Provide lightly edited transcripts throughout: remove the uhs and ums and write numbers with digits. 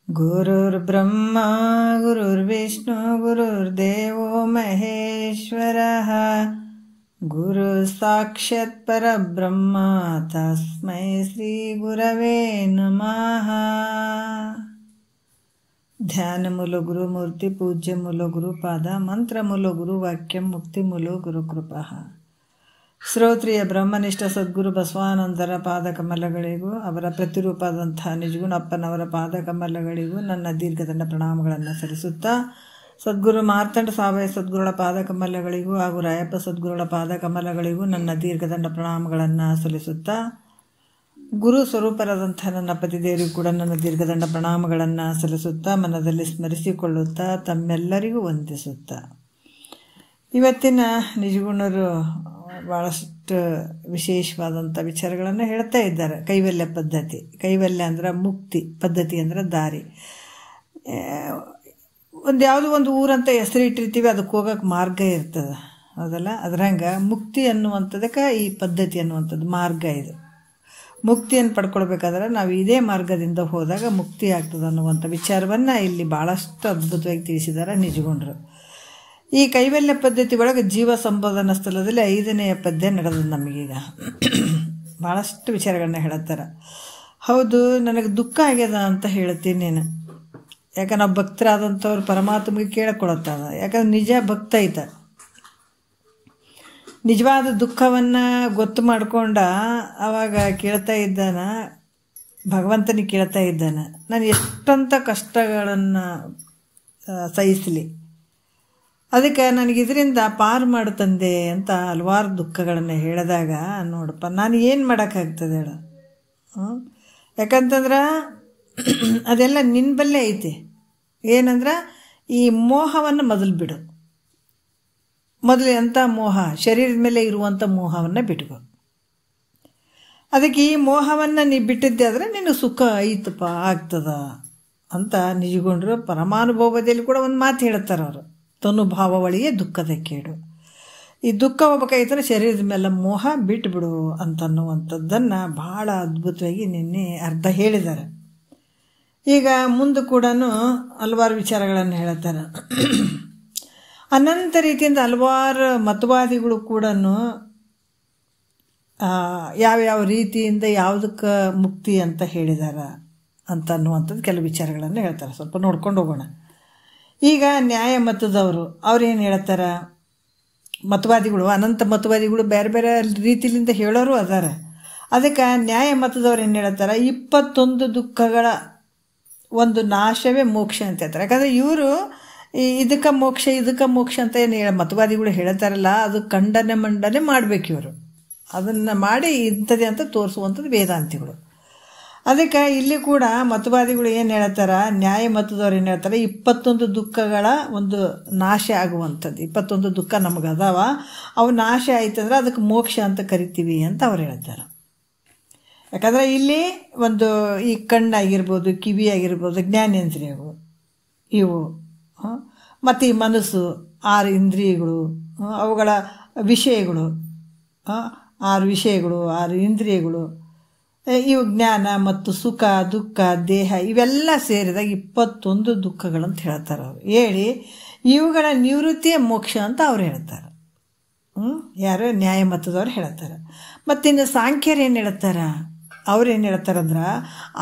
ಗುರುರ್ಬ್ರಹ್ಮ ಗುರುರ್ವಿಷ್ಣು ಗುರುರ್ದೇವೋ ಮಹೇಶ್ವರಃ ಗುರು ಸಾಕ್ಷಾತ್ ಪರಬ್ರಹ್ಮ ತಸ್ಮೈ ಶ್ರೀ ಗುರವೇ ನಮಃ. ಧ್ಯಾನ ಮೂಲ ಗುರು ಮೂರ್ತಿ, ಪೂಜ್ಯ ಮೂಲ ಗುರು ಪಾದ, ಮಂತ್ರ ಮೂಲ ಗುರು ವಾಕ್ಯ, ಮುಕ್ತಿ ಮೂಲ ಗುರು ಕೃಪಾ. ಶ್ರೋತ್ರಿಯ ಬ್ರಹ್ಮನಿಷ್ಠ ಸದ್ಗುರು ಬಸವಾನಂದರ ಪಾದಕಮಲಗಳಿಗೂ ಅವರ ಪ್ರತಿರೂಪದಂಥ ನಿಜಗುಣಪ್ಪನವರ ಪಾದಕಮಲಗಳಿಗೂ ನನ್ನ ದೀರ್ಘದಂಡ ಪ್ರಣಾಮಗಳನ್ನು ಸಲ್ಲಿಸುತ್ತಾ, ಸದ್ಗುರು ಮಾರ್ತಾಂಡ ಸಾವಯ ಸದ್ಗುರುಗಳ ಪಾದಕಮಲಗಳಿಗೂ ಹಾಗೂ ರಾಯಪ್ಪ ಸದ್ಗುರುಗಳ ಪಾದಕಮಲಗಳಿಗೂ ನನ್ನ ದೀರ್ಘದಂಡ ಪ್ರಣಾಮಗಳನ್ನು ಸಲ್ಲಿಸುತ್ತಾ, ಗುರು ಸ್ವರೂಪರಾದಂಥ ನನ್ನ ಪತಿದೇವರಿಗೂ ಕೂಡ ನನ್ನ ದೀರ್ಘದಂಡ ಪ್ರಣಾಮಗಳನ್ನು ಸಲ್ಲಿಸುತ್ತಾ, ಮನದಲ್ಲಿ ಸ್ಮರಿಸಿಕೊಳ್ಳುತ್ತಾ, ತಮ್ಮೆಲ್ಲರಿಗೂ ವಂದಿಸುತ್ತಾ, ಇವತ್ತಿನ ನಿಜಗುಣರು ಭಾಳಷ್ಟು ವಿಶೇಷವಾದಂಥ ವಿಚಾರಗಳನ್ನು ಹೇಳ್ತಾ ಇದ್ದಾರೆ. ಕೈವಲ್ಯ ಪದ್ಧತಿ. ಕೈವಲ್ಯ ಅಂದ್ರೆ ಮುಕ್ತಿ, ಪದ್ಧತಿ ಅಂದ್ರೆ ದಾರಿ. ಯಾವುದೋ ಒಂದು ಊರಂತ ಹೆಸರಿಟ್ಟಿರ್ತೀವಿ, ಅದಕ್ಕೆ ಹೋಗೋಕೆ ಮಾರ್ಗ ಇರ್ತದೆ, ಹೌದಲ್ಲ? ಅದ್ರಂಗೆ ಮುಕ್ತಿ ಅನ್ನುವಂಥದ್ದಕ್ಕೆ ಈ ಪದ್ಧತಿ ಅನ್ನುವಂಥದ್ದು ಮಾರ್ಗ. ಇದು ಮುಕ್ತಿಯನ್ನು ಪಡ್ಕೊಳ್ಬೇಕಾದ್ರೆ ನಾವು ಇದೇ ಮಾರ್ಗದಿಂದ ಹೋದಾಗ ಮುಕ್ತಿ ಆಗ್ತದೆ ಅನ್ನುವಂಥ ವಿಚಾರವನ್ನು ಇಲ್ಲಿ ಭಾಳಷ್ಟು ಅದ್ಭುತವಾಗಿ ತಿಳಿಸಿದ್ದಾರೆ ನಿಜಗುಣರು. ಈ ಕೈವಲ್ಯ ಪದ್ಧತಿ ಒಳಗೆ ಜೀವ ಸಂಬೋಧನಾ ಸ್ಥಳದಲ್ಲಿ 5ನೆಯ ಪದ್ಯ ನಡೆದ ನಮಗೀಗ ಭಾಳಷ್ಟು ವಿಚಾರಗಳನ್ನ ಹೇಳತ್ತಾರೆ. ಹೌದು, ನನಗೆ ದುಃಖ ಆಗ್ಯದ ಅಂತ ಹೇಳ್ತೀನಿ ನೀನು. ಯಾಕಂದ್ರೆ ನಾವು ಭಕ್ತರಾದಂಥವ್ರು ಪರಮಾತ್ಮಗೆ ಕೇಳಿಕೊಳತ್ತದ. ಯಾಕಂದ್ರೆ ನಿಜ ಭಕ್ತ ಐತ, ನಿಜವಾದ ದುಃಖವನ್ನು ಗೊತ್ತು ಮಾಡ್ಕೊಂಡ ಅವಾಗ ಕೇಳ್ತಾ ಇದ್ದಾನ, ಭಗವಂತನಿಗೆ ಕೇಳ್ತಾ ಇದ್ದಾನೆ, ನಾನು ಎಷ್ಟಂತ ಕಷ್ಟಗಳನ್ನು ಸಹಿಸಲಿ, ಅದಕ್ಕೆ ನನಗೆ ಇದರಿಂದ ಪಾರು ಮಾಡು ತಂದೆ ಅಂತ ಹಲವಾರು ದುಃಖಗಳನ್ನು ಹೇಳಿದಾಗ, ನೋಡಪ್ಪ ನಾನು ಏನು ಮಾಡೋಕ್ಕಾಗ್ತದೆ ಹೇಳು. ಯಾಕಂತಂದ್ರೆ ಅದೆಲ್ಲ ನಿನ್ನ ಬಲ್ಲೇ ಐತಿ. ಏನಂದ್ರೆ ಈ ಮೋಹವನ್ನು ಮೊದಲು ಬಿಡು. ಮೊದಲು ಎಂಥ ಮೋಹ? ಶರೀರದ ಮೇಲೆ ಇರುವಂಥ ಮೋಹವನ್ನು ಬಿಟ್ಕೊ. ಅದಕ್ಕೆ ಈ ಮೋಹವನ್ನು ನೀ ಬಿಟ್ಟಿದ್ದೆ ಆದರೆ ನಿನಗೆ ಸುಖ ಐತಪ್ಪ, ಆಗ್ತದ ಅಂತ ನಿಜಗೊಂಡ್ರು ಪರಮಾನುಭವದಲ್ಲಿ ಕೂಡ ಒಂದು ಮಾತು ಹೇಳ್ತಾರೆ ಅವರು. ತನುಭಾವ ಒಳಗೆ ದುಃಖದ ಕೇಡು. ಈ ದುಃಖ ಹೋಗ್ಬೇಕಾಯ್ತಾರೆ ಶರೀರದ ಮೇಲೆ ಮೋಹ ಬಿಟ್ಟುಬಿಡು ಅಂತನ್ನುವಂಥದ್ದನ್ನು ಭಾಳ ಅದ್ಭುತವಾಗಿ ನಿನ್ನೆ ಅರ್ಧ ಹೇಳಿದ್ದಾರೆ. ಈಗ ಮುಂದೆ ಕೂಡ ಹಲವಾರು ವಿಚಾರಗಳನ್ನು ಹೇಳ್ತಾರೆ. ಅನಂತ ರೀತಿಯಿಂದ ಹಲವಾರು ಮತವಾದಿಗಳು ಕೂಡ ಯಾವ್ಯಾವ ರೀತಿಯಿಂದ ಯಾವುದಕ್ಕೆ ಮುಕ್ತಿ ಅಂತ ಹೇಳಿದ್ದಾರೆ ಅಂತ ಅನ್ನುವಂಥದ್ದು ಕೆಲವು ವಿಚಾರಗಳನ್ನು ಹೇಳ್ತಾರೆ. ಸ್ವಲ್ಪ ನೋಡ್ಕೊಂಡು ಹೋಗೋಣ. ಈಗ ನ್ಯಾಯ ಮತದವರು ಅವ್ರೇನು ಹೇಳ್ತಾರೆ? ಮತವಾದಿಗಳು, ಅನಂತ ಮತವಾದಿಗಳು ಬೇರೆ ಬೇರೆ ರೀತಿಯಿಂದ ಹೇಳೋರು ಅದಾರ. ಅದಕ್ಕೆ ನ್ಯಾಯ ಮತದವ್ರು ಏನು ಹೇಳ್ತಾರೆ? 21 ದುಃಖಗಳ ಒಂದು ನಾಶವೇ ಮೋಕ್ಷ ಅಂತ ಹೇಳ್ತಾರೆ. ಯಾಕಂದರೆ ಇವರು ಇದಕ್ಕೆ ಮೋಕ್ಷ ಅಂತ ಏನು ಮತವಾದಿಗಳು ಹೇಳ್ತಾರಲ್ಲ, ಅದು ಮಂಡನೆ ಮಾಡಬೇಕು. ಇವರು ಅದನ್ನು ಮಾಡಿ ಇಂಥದ್ದೇ ಅಂತ ತೋರಿಸುವಂಥದ್ದು ವೇದಾಂತಿಗಳು. ಅದಕ್ಕೆ ಇಲ್ಲಿ ಕೂಡ ಮತವಾದಿಗಳು ಏನು ಹೇಳ್ತಾರೆ? ನ್ಯಾಯ ಮತದವ್ರು ಏನು ಹೇಳ್ತಾರೆ? 21 ದುಃಖಗಳ ಒಂದು ನಾಶ ಆಗುವಂಥದ್ದು. 21 ದುಃಖ ನಮಗೆ ಅದಾವ, ಅವು ನಾಶ ಆಯ್ತಂದ್ರೆ ಅದಕ್ಕೆ ಮೋಕ್ಷ ಅಂತ ಕರಿತೀವಿ ಅಂತ ಅವ್ರು ಹೇಳ್ತಾರೆ. ಯಾಕಂದರೆ ಇಲ್ಲಿ ಒಂದು ಈ ಕಣ್ಣಾಗಿರ್ಬೋದು, ಕಿವಿ ಆಗಿರ್ಬೋದು, ಜ್ಞಾನೇಂದ್ರಿಯಗಳು ಇವು, ಮತ್ತು ಈ ಮನಸ್ಸು 6 ಇಂದ್ರಿಯಗಳು, ಅವುಗಳ ವಿಷಯಗಳು 6 ವಿಷಯಗಳು, 6 ಇಂದ್ರಿಯಗಳು, ಇವು ಜ್ಞಾನ ಮತ್ತು ಸುಖ ದುಃಖ ದೇಹ ಇವೆಲ್ಲ ಸೇರಿದಾಗ 21 ದುಃಖಗಳಂತ ಹೇಳ್ತಾರೆ ಅವರು. ಹೇಳಿ ಇವುಗಳ ನಿವೃತ್ತಿಯೇ ಮೋಕ್ಷ ಅಂತ ಅವ್ರು ಹೇಳ್ತಾರೆ. ಯಾರು? ನ್ಯಾಯ ಮತದವ್ರು ಹೇಳ್ತಾರೆ. ಮತ್ತಿನ್ನು ಸಾಂಖ್ಯರು ಏನು ಹೇಳ್ತಾರೆ? ಅವ್ರೇನು ಹೇಳ್ತಾರಂದ್ರೆ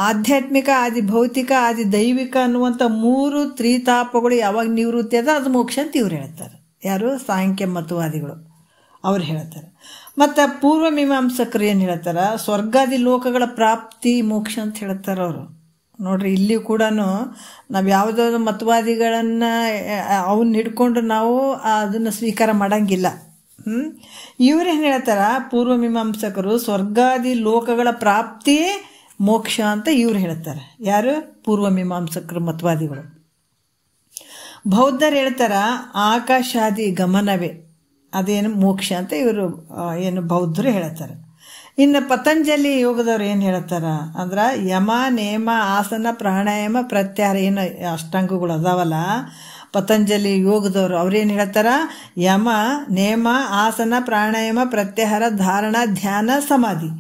ಆಧ್ಯಾತ್ಮಿಕ, ಆದಿ ಭೌತಿಕ, ಆದಿ ದೈವಿಕ ಅನ್ನುವಂಥ 3 ತ್ರಿತಾಪಗಳು ಯಾವಾಗ ನಿವೃತ್ತಿ ಅದ ಅದು ಮೋಕ್ಷ ಅಂತ ಇವ್ರು ಹೇಳ್ತಾರೆ. ಯಾರು? ಸಾಂಖ್ಯ ಮತವಾದಿಗಳು ಅವ್ರು ಹೇಳ್ತಾರೆ. ಮತ್ತು ಪೂರ್ವ ಮೀಮಾಂಸಕರು ಏನು ಹೇಳ್ತಾರೆ? ಸ್ವರ್ಗಾದಿ ಲೋಕಗಳ ಪ್ರಾಪ್ತಿ ಮೋಕ್ಷ ಅಂತ ಹೇಳ್ತಾರೆ ಅವರು. ನೋಡ್ರಿ, ಇಲ್ಲಿ ಕೂಡ ನಾವು ಯಾವುದಾದ್ರು ಮತವಾದಿಗಳನ್ನು ಅವನ್ನ ಹಿಡ್ಕೊಂಡು ನಾವು ಅದನ್ನು ಸ್ವೀಕಾರ ಮಾಡೋಂಗಿಲ್ಲ. ಇವ್ರೇನು ಹೇಳ್ತಾರೆ? ಪೂರ್ವ ಮೀಮಾಂಸಕರು ಸ್ವರ್ಗಾದಿ ಲೋಕಗಳ ಪ್ರಾಪ್ತಿಯೇ ಮೋಕ್ಷ ಅಂತ ಇವ್ರು ಹೇಳ್ತಾರೆ. ಯಾರು? ಪೂರ್ವ ಮೀಮಾಂಸಕರು ಮತವಾದಿಗಳು. ಬೌದ್ಧರು ಹೇಳ್ತಾರೆ ಆಕಾಶಾದಿ ಗಮನವೇ ಅದೇನು ಮೋಕ್ಷ ಅಂತ ಇವರು ಏನು ಬೌದ್ಧರು ಹೇಳ್ತಾರೆ. ಇನ್ನು ಪತಂಜಲಿ ಯೋಗದವ್ರು ಏನು ಹೇಳ್ತಾರೆ ಅಂದ್ರೆ ಯಮ ನೇಮ ಆಸನ ಪ್ರಾಣಾಯಾಮ ಪ್ರತ್ಯಾಹಾರ ಏನು ಅಷ್ಟಾಂಗಗಳು ಅದಾವಲ್ಲ, ಪತಂಜಲಿ ಯೋಗದವರು ಅವ್ರೇನು ಹೇಳ್ತಾರ, ಯಮ, ನೇಮ, ಆಸನ, ಪ್ರಾಣಾಯಾಮ, ಪ್ರತ್ಯಾಹಾರ, ಧಾರಣ, ಧ್ಯಾನ, ಸಮಾಧಿ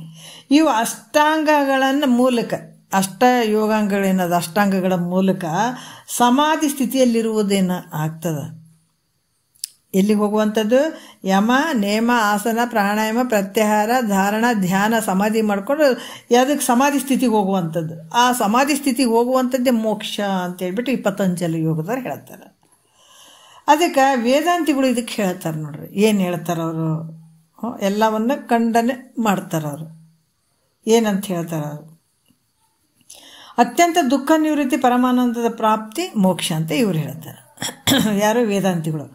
ಇವು ಅಷ್ಟಾಂಗಗಳನ್ನು ಮೂಲಕ, ಅಷ್ಟ ಯೋಗಾಂಗಗಳೇನದು ಅಷ್ಟಾಂಗಗಳ ಮೂಲಕ ಸಮಾಧಿ ಸ್ಥಿತಿಯಲ್ಲಿರುವುದೇನು ಆಗ್ತದೆ. ಎಲ್ಲಿಗೆ ಹೋಗುವಂಥದ್ದು? ಯಮ, ನೇಮ, ಆಸನ, ಪ್ರಾಣಾಯಾಮ, ಪ್ರತ್ಯಾಹಾರ, ಧಾರಣ, ಧ್ಯಾನ, ಸಮಾಧಿ ಮಾಡಿಕೊಂಡು ಅದಕ್ಕೆ ಸಮಾಧಿ ಸ್ಥಿತಿಗೆ ಹೋಗುವಂಥದ್ದು. ಆ ಸಮಾಧಿ ಸ್ಥಿತಿಗೆ ಹೋಗುವಂಥದ್ದೇ ಮೋಕ್ಷ ಅಂತೇಳ್ಬಿಟ್ಟು ಈ ಪತಂಜಲಿ ಯೋಗದವ್ರು ಹೇಳ್ತಾರೆ. ಅದಕ್ಕೆ ವೇದಾಂತಿಗಳು ಇದಕ್ಕೆ ಹೇಳ್ತಾರೆ ನೋಡ್ರಿ. ಏನು ಹೇಳ್ತಾರೆ ಅವರು? ಎಲ್ಲವನ್ನು ಖಂಡನೆ ಮಾಡ್ತಾರೆ ಅವರು. ಏನಂತ ಹೇಳ್ತಾರೆ ಅವರು? ಅತ್ಯಂತ ದುಃಖ ನಿವೃತ್ತಿ, ಪರಮಾನಂದದ ಪ್ರಾಪ್ತಿ, ಮೋಕ್ಷ ಅಂತ ಇವ್ರು ಹೇಳ್ತಾರೆ. ಯಾರು? ವೇದಾಂತಿಗಳು.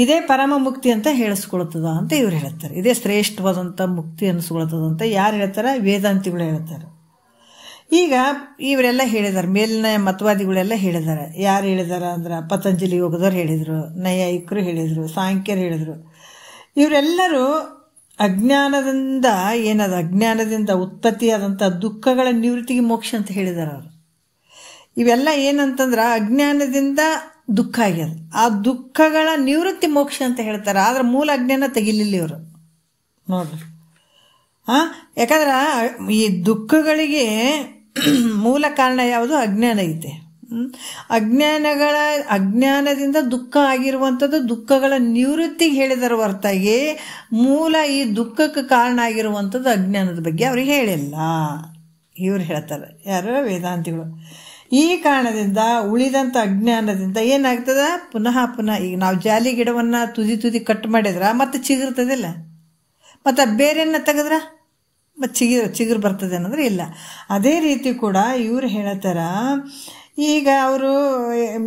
ಇದೇ ಪರಮ ಮುಕ್ತಿ ಅಂತ ಹೇಳಿಸ್ಕೊಳ್ತದ ಅಂತ ಇವ್ರು ಹೇಳ್ತಾರೆ. ಇದೇ ಶ್ರೇಷ್ಠವಾದಂಥ ಮುಕ್ತಿ ಅನಿಸ್ಕೊಳ್ತದಂತ ಯಾರು ಹೇಳ್ತಾರೆ? ವೇದಾಂತಿಗಳು ಹೇಳ್ತಾರೆ. ಈಗ ಇವರೆಲ್ಲ ಹೇಳಿದ್ದಾರೆ, ಮೇಲಿನ ಮತವಾದಿಗಳೆಲ್ಲ ಹೇಳಿದ್ದಾರೆ. ಯಾರು ಹೇಳಿದಾರೆ ಅಂದ್ರೆ ಪತಂಜಲಿ ಯೋಗದವ್ರು ಹೇಳಿದರು, ನೈಯಾಯಿಕರು ಹೇಳಿದರು, ಸಾಂಖ್ಯರು ಹೇಳಿದರು. ಇವರೆಲ್ಲರೂ ಅಜ್ಞಾನದಿಂದ ಅಜ್ಞಾನದಿಂದ ಉತ್ಪತ್ತಿಯಾದಂಥ ದುಃಖಗಳ ನಿವೃತ್ತಿಗೆ ಮೋಕ್ಷ ಅಂತ ಹೇಳಿದ್ದಾರೆ ಅವರು. ಇವೆಲ್ಲ ಏನಂತಂದ್ರೆ ಅಜ್ಞಾನದಿಂದ ದುಃಖ ಆಗ್ಯದ, ಆ ದುಃಖಗಳ ನಿವೃತ್ತಿ ಮೋಕ್ಷ ಅಂತ ಹೇಳ್ತಾರೆ. ಆದ್ರೆ ಮೂಲ ಅಜ್ಞಾನ ತೆಗಿಲಿಲ್ಲ ಇವರು ನೋಡ್ರಿ. ಯಾಕಂದ್ರೆ ಈ ದುಃಖಗಳಿಗೆ ಮೂಲ ಕಾರಣ ಯಾವುದು? ಅಜ್ಞಾನ ಐತೆ. ಅಜ್ಞಾನದಿಂದ ದುಃಖ ಆಗಿರುವಂಥದ್ದು ದುಃಖಗಳ ನಿವೃತ್ತಿಗೆ ಹೇಳಿದರ ಹೊರತಾಗಿ ಮೂಲ ಈ ದುಃಖಕ್ಕೆ ಕಾರಣ ಆಗಿರುವಂಥದ್ದು ಅಜ್ಞಾನದ ಬಗ್ಗೆ ಅವ್ರಿಗೆ ಹೇಳಿಲ್ಲ. ಇವ್ರು ಹೇಳ್ತಾರೆ, ಯಾರು? ವೇದಾಂತಿಗಳು. ಈ ಕಾರಣದಿಂದ ಉಳಿದಂಥ ಅಜ್ಞಾನದಿಂದ ಏನಾಗ್ತದೆ? ಪುನಃ ಈಗ ನಾವು ಜಾಲಿ ಗಿಡವನ್ನು ತುದಿ ಕಟ್ ಮಾಡಿದ್ರೆ ಮತ್ತೆ ಚಿಗುರ್ತದಿಲ್ಲ, ಮತ್ತು ಬೇರೆಯನ್ನ ತೆಗೆದ್ರೆ ಮತ್ತು ಚಿಗುರು ಬರ್ತದೆ ಅನ್ನೋದ್ರೆ ಇಲ್ಲ. ಅದೇ ರೀತಿ ಕೂಡ ಇವ್ರು ಹೇಳ್ತಾರ. ಈಗ ಅವರು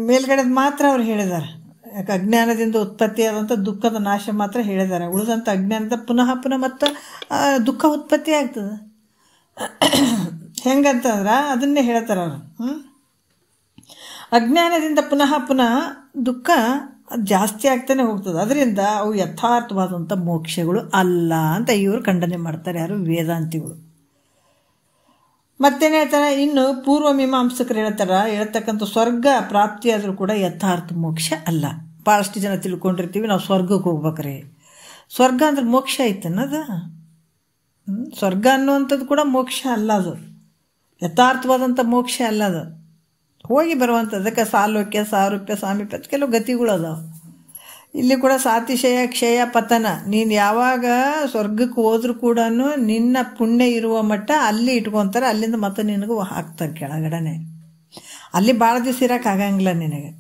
ಮೇಲ್ಗಡೆದ ಮಾತ್ರ ಅವ್ರು ಹೇಳಿದ್ದಾರೆ, ಯಾಕೆ ಅಜ್ಞಾನದಿಂದ ಉತ್ಪತ್ತಿಯಾದಂಥ ದುಃಖದ ನಾಶ ಮಾತ್ರ ಹೇಳಿದ್ದಾರೆ. ಉಳಿದಂಥ ಅಜ್ಞಾನದ ಪುನಃ ಮತ್ತು ದುಃಖ ಉತ್ಪತ್ತಿ ಆಗ್ತದೆ. ಹೆಂಗಂತಂದ್ರೆ ಅದನ್ನೇ ಹೇಳ್ತಾರೆ ಅವರು. ಅಜ್ಞಾನದಿಂದ ಪುನಃ ದುಃಖ ಜಾಸ್ತಿ ಆಗ್ತಾನೆ ಹೋಗ್ತದೆ. ಅದರಿಂದ ಅವು ಯಥಾರ್ಥವಾದಂಥ ಮೋಕ್ಷಗಳು ಅಲ್ಲ ಅಂತ ಇವರು ಖಂಡನೆ ಮಾಡ್ತಾರೆ, ಯಾರು? ವೇದಾಂತಿಗಳು. ಮತ್ತೇನು ಹೇಳ್ತಾರೆ? ಇನ್ನು ಪೂರ್ವ ಮೀಮಾಂಸಕರು ಹೇಳ್ತಕ್ಕಂಥ ಸ್ವರ್ಗ ಪ್ರಾಪ್ತಿಯಾದರೂ ಕೂಡ ಯಥಾರ್ಥ ಮೋಕ್ಷ ಅಲ್ಲ. ಭಾಳಷ್ಟು ಜನ ತಿಳ್ಕೊಂಡಿರ್ತೀವಿ ನಾವು ಸ್ವರ್ಗಕ್ಕೆ ಹೋಗ್ಬೇಕ್ರಿ. ಸ್ವರ್ಗ ಅಂದ್ರೆ ಮೋಕ್ಷ ಐತೆ ಅನ್ನೋದು. ಸ್ವರ್ಗ ಅನ್ನುವಂಥದ್ದು ಕೂಡ ಮೋಕ್ಷ ಅಲ್ಲ, ಅದು ಯಥಾರ್ಥವಾದಂಥ ಮೋಕ್ಷ ಅಲ್ಲ. ಅದು ಹೋಗಿ ಬರುವಂಥದ್ದಕ್ಕೆ ಸಾಲೋಕ್ಯ, ಸಾರೂಪ್ಯ, ಸಾಮೀಪ್ಯ ಕೆಲವು ಗತಿಗಳು ಅದಾವೆ. ಇಲ್ಲಿ ಕೂಡ ಸಾತಿಶಯ, ಕ್ಷಯ, ಪತನ. ನೀನು ಯಾವಾಗ ಸ್ವರ್ಗಕ್ಕೆ ಹೋದ್ರೂ ಕೂಡ ನಿನ್ನ ಪುಣ್ಯ ಇರುವ ಮಟ್ಟ ಅಲ್ಲಿ ಇಟ್ಕೊತಾರೆ, ಅಲ್ಲಿಂದ ಮತ್ತೆ ನಿನಗೂ ಹಾಕ್ತಾರೆ ಕೆಳಗಡೆನೆ. ಅಲ್ಲಿ ಭಾಳ ದಿವಸ ಇರೋಕ್ಕಾಗಂಗಿಲ್ಲ ನಿನಗೆ.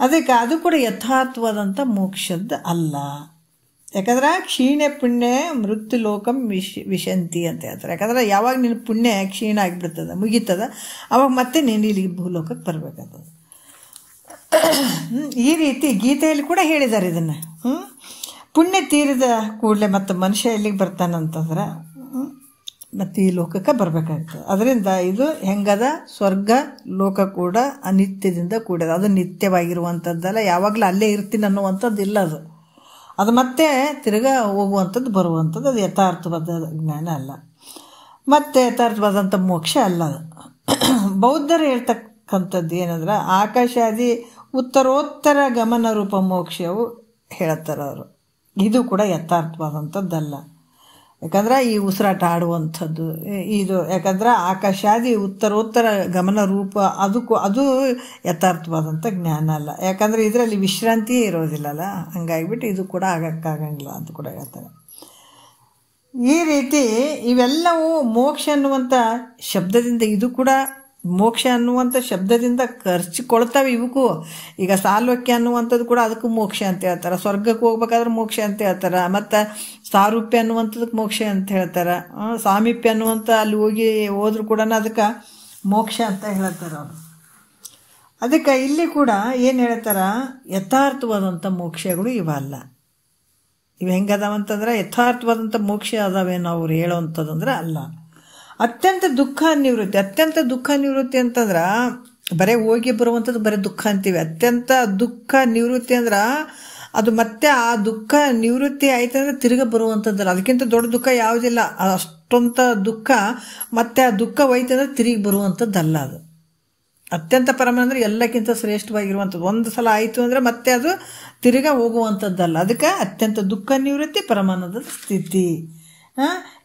ಅದಕ್ಕೆ ಅದು ಕೂಡ ಯಥಾರ್ಥವಾದಂಥ ಮೋಕ್ಷದ್ದು ಅಲ್ಲ. ಯಾಕಂದ್ರೆ ಕ್ಷೀಣೆ ಪುಣ್ಯ ಮೃತ್ಯು ಲೋಕಂ ವಿಶಂತಿ ಅಂತ ಹೇಳ್ತಾರೆ. ಯಾಕಂದ್ರೆ ಯಾವಾಗ ನಿನ್ನ ಪುಣ್ಯ ಕ್ಷೀಣ ಆಗಿಬಿಡ್ತದೆ, ಮುಗೀತದ, ಅವಾಗ ಮತ್ತೆ ನೀನು ಇಲ್ಲಿಗೆ ಭೂಲೋಕಕ್ಕೆ ಬರಬೇಕಾಗ್ತದೆ. ಈ ರೀತಿ ಗೀತೆಯಲ್ಲಿ ಕೂಡ ಹೇಳಿದ್ದಾರೆ ಇದನ್ನು. ಪುಣ್ಯ ತೀರಿದ ಕೂಡಲೇ ಮತ್ತು ಮನುಷ್ಯ ಎಲ್ಲಿಗೆ ಬರ್ತಾನಂತಂದ್ರೆ ಮತ್ತು ಈ ಲೋಕಕ್ಕೆ ಬರಬೇಕಾಗ್ತದೆ. ಅದರಿಂದ ಇದು ಹೆಂಗದ? ಸ್ವರ್ಗ ಲೋಕ ಕೂಡ ಅನಿತ್ಯದಿಂದ ಕೂಡದ. ಅದು ನಿತ್ಯವಾಗಿರುವಂಥದ್ದಲ್ಲ, ಯಾವಾಗಲೂ ಅಲ್ಲೇ ಇರ್ತೀನಿ ಅನ್ನುವಂಥದ್ದು ಇಲ್ಲ. ಅದು ಮತ್ತೆ ತಿರ್ಗಾ ಹೋಗುವಂಥದ್ದು ಬರುವಂಥದ್ದು. ಅದು ಯಥಾರ್ಥವಾದ ಜ್ಞಾನ ಅಲ್ಲ, ಮತ್ತು ಯಥಾರ್ಥವಾದಂಥ ಮೋಕ್ಷ ಅಲ್ಲ ಅದು. ಬೌದ್ಧರು ಹೇಳ್ತಕ್ಕಂಥದ್ದು ಏನಂದ್ರೆ ಆಕಾಶಾದಿ ಉತ್ತರೋತ್ತರ ಗಮನ ರೂಪ ಮೋಕ್ಷವು ಹೇಳ್ತಾರೆ ಅವರು. ಇದು ಕೂಡ ಯಥಾರ್ಥವಾದಂಥದ್ದಲ್ಲ. ಯಾಕಂದ್ರೆ ಈ ಉಸಿರಾಟ ಆಡುವಂಥದ್ದು ಇದು, ಯಾಕಂದ್ರೆ ಆಕಾಶಾದಿ ಉತ್ತರೋತ್ತರ ಗಮನ ರೂಪ ಅದು ಯಥಾರ್ಥವಾದಂಥ ಜ್ಞಾನ ಅಲ್ಲ. ಯಾಕಂದರೆ ಇದರಲ್ಲಿ ವಿಶ್ರಾಂತಿಯೇ ಇರೋದಿಲ್ಲಲ್ಲ, ಹಂಗಾಗಿಬಿಟ್ಟು ಇದು ಕೂಡ ಆಗಕ್ಕಾಗಂಗಿಲ್ಲ ಅಂತ ಕೂಡ ಹೇಳ್ತಾರೆ. ಈ ರೀತಿ ಇವೆಲ್ಲವೂ ಮೋಕ್ಷ ಅನ್ನುವಂಥ ಶಬ್ದದಿಂದ, ಇದು ಕೂಡ ಮೋಕ್ಷ ಅನ್ನುವಂಥ ಶಬ್ದದಿಂದ ಖರ್ಚಿಕೊಳ್ತವೆ ಇವಕ್ಕೂ. ಈಗ ಸಾಲೋಕ್ಯ ಅನ್ನುವಂಥದ್ದು ಕೂಡ ಅದಕ್ಕೂ ಮೋಕ್ಷ ಅಂತ ಹೇಳ್ತಾರೆ. ಸ್ವರ್ಗಕ್ಕೆ ಹೋಗ್ಬೇಕಾದ್ರೆ ಮೋಕ್ಷ ಅಂತ ಹೇಳ್ತಾರೆ. ಮತ್ತು ಸಾರೂಪ್ಯ ಅನ್ನುವಂಥದಕ್ಕೆ ಮೋಕ್ಷ ಅಂತ ಹೇಳ್ತಾರೆ. ಸಾಮೀಪ್ಯ ಅನ್ನುವಂಥ ಅಲ್ಲಿ ಹೋದ್ರೂ ಕೂಡ ಅದಕ್ಕೆ ಮೋಕ್ಷ ಅಂತ ಹೇಳ್ತಾರೆ ಅವರು. ಅದಕ್ಕೆ ಇಲ್ಲಿ ಕೂಡ ಏನು ಹೇಳ್ತಾರೆ? ಯಥಾರ್ಥವಾದಂಥ ಮೋಕ್ಷಗಳು ಇವಲ್ಲ. ಇವು ಹೆಂಗದಾವಂತಂದ್ರೆ ಯಥಾರ್ಥವಾದಂಥ ಮೋಕ್ಷ ಅದಾವೇನೋ ಅವ್ರು ಹೇಳೋವಂಥದ್ದಂದ್ರೆ ಅಲ್ಲ. ಅತ್ಯಂತ ದುಃಖ ನಿವೃತ್ತಿ ಅಂತಂದ್ರೆ ಬರೀ ಹೋಗಿ ಬರುವಂಥದ್ದು ಬರೀ ದುಃಖ ಅಂತೀವಿ. ಅತ್ಯಂತ ದುಃಖ ನಿವೃತ್ತಿ ಅಂದ್ರೆ ಅದು ಮತ್ತೆ ಆ ದುಃಖ ನಿವೃತ್ತಿ ಆಯ್ತಂದ್ರೆ ತಿರುಗ ಬರುವಂಥದ್ದಲ್ಲ. ಅದಕ್ಕಿಂತ ದೊಡ್ಡ ದುಃಖ ಯಾವುದಿಲ್ಲ. ಅಷ್ಟೊಂಥ ದುಃಖ ಮತ್ತೆ ಆ ದುಃಖ ಹೋಯ್ತಂದ್ರೆ ತಿರುಗಿ ಬರುವಂಥದ್ದಲ್ಲ ಅದು. ಅತ್ಯಂತ ಪರಮ ಅಂದರೆ ಎಲ್ಲಕ್ಕಿಂತ ಶ್ರೇಷ್ಠವಾಗಿರುವಂಥದ್ದು. ಒಂದು ಸಲ ಆಯಿತು ಅಂದರೆ ಮತ್ತೆ ಅದು ತಿರುಗಾ ಹೋಗುವಂಥದ್ದಲ್ಲ. ಅದಕ್ಕೆ ಅತ್ಯಂತ ದುಃಖ ನಿವೃತ್ತಿ ಪರಮಾನಂದದ ಸ್ಥಿತಿ.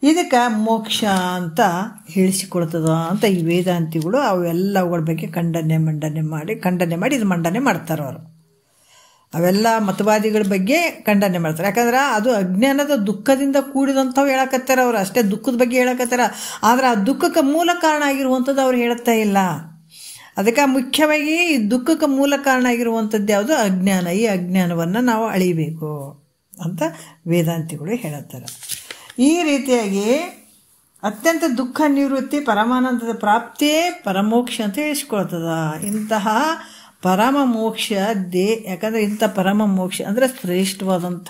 ಇದಕ್ಕೆ ಮೋಕ್ಷ ಅಂತ ಹೇಳಿಸಿಕೊಳ್ತದ ಅಂತ ಈ ವೇದಾಂತಿಗಳು ಅವೆಲ್ಲವುಗಳ ಬಗ್ಗೆ ಖಂಡನೆ ಮಾಡಿ ಇದು ಮಂಡನೆ ಮಾಡ್ತಾರೆ ಅವರು. ಅವೆಲ್ಲ ಮತವಾದಿಗಳ ಬಗ್ಗೆ ಖಂಡನೆ ಮಾಡ್ತಾರೆ. ಯಾಕಂದ್ರೆ ಅದು ಅಜ್ಞಾನದ ದುಃಖದಿಂದ ಕೂಡಿದಂಥವು ಹೇಳಕತ್ತಾರ ಅವರು. ಅಷ್ಟೇ ದುಃಖದ ಬಗ್ಗೆ ಹೇಳಕತ್ತಾರ, ಆದರೆ ಆ ದುಃಖಕ್ಕೆ ಮೂಲ ಕಾರಣ ಆಗಿರುವಂಥದ್ದು ಅವ್ರು ಹೇಳ್ತಾ ಇಲ್ಲ. ಅದಕ್ಕೆ ಮುಖ್ಯವಾಗಿ ಈ ದುಃಖಕ್ಕೆ ಮೂಲ ಕಾರಣ ಆಗಿರುವಂಥದ್ದು ಯಾವುದು? ಅಜ್ಞಾನ. ಈ ಅಜ್ಞಾನವನ್ನು ನಾವು ಅಳಿಬೇಕು ಅಂತ ವೇದಾಂತಿಗಳು ಹೇಳುತ್ತಾರೆ. ಈ ರೀತಿಯಾಗಿ ಅತ್ಯಂತ ದುಃಖ ನಿವೃತ್ತಿ ಪರಮಾನಂದದ ಪ್ರಾಪ್ತಿಯೇ ಪರಮೋಕ್ಷ ಅಂತ ಹೇಳಿಸ್ಕೊಳ್ತದ. ಇಂತಹ ಪರಮ ಮೋಕ್ಷ ಯಾಕಂದರೆ ಇಂಥ ಪರಮ ಮೋಕ್ಷ ಅಂದರೆ ಶ್ರೇಷ್ಠವಾದಂಥ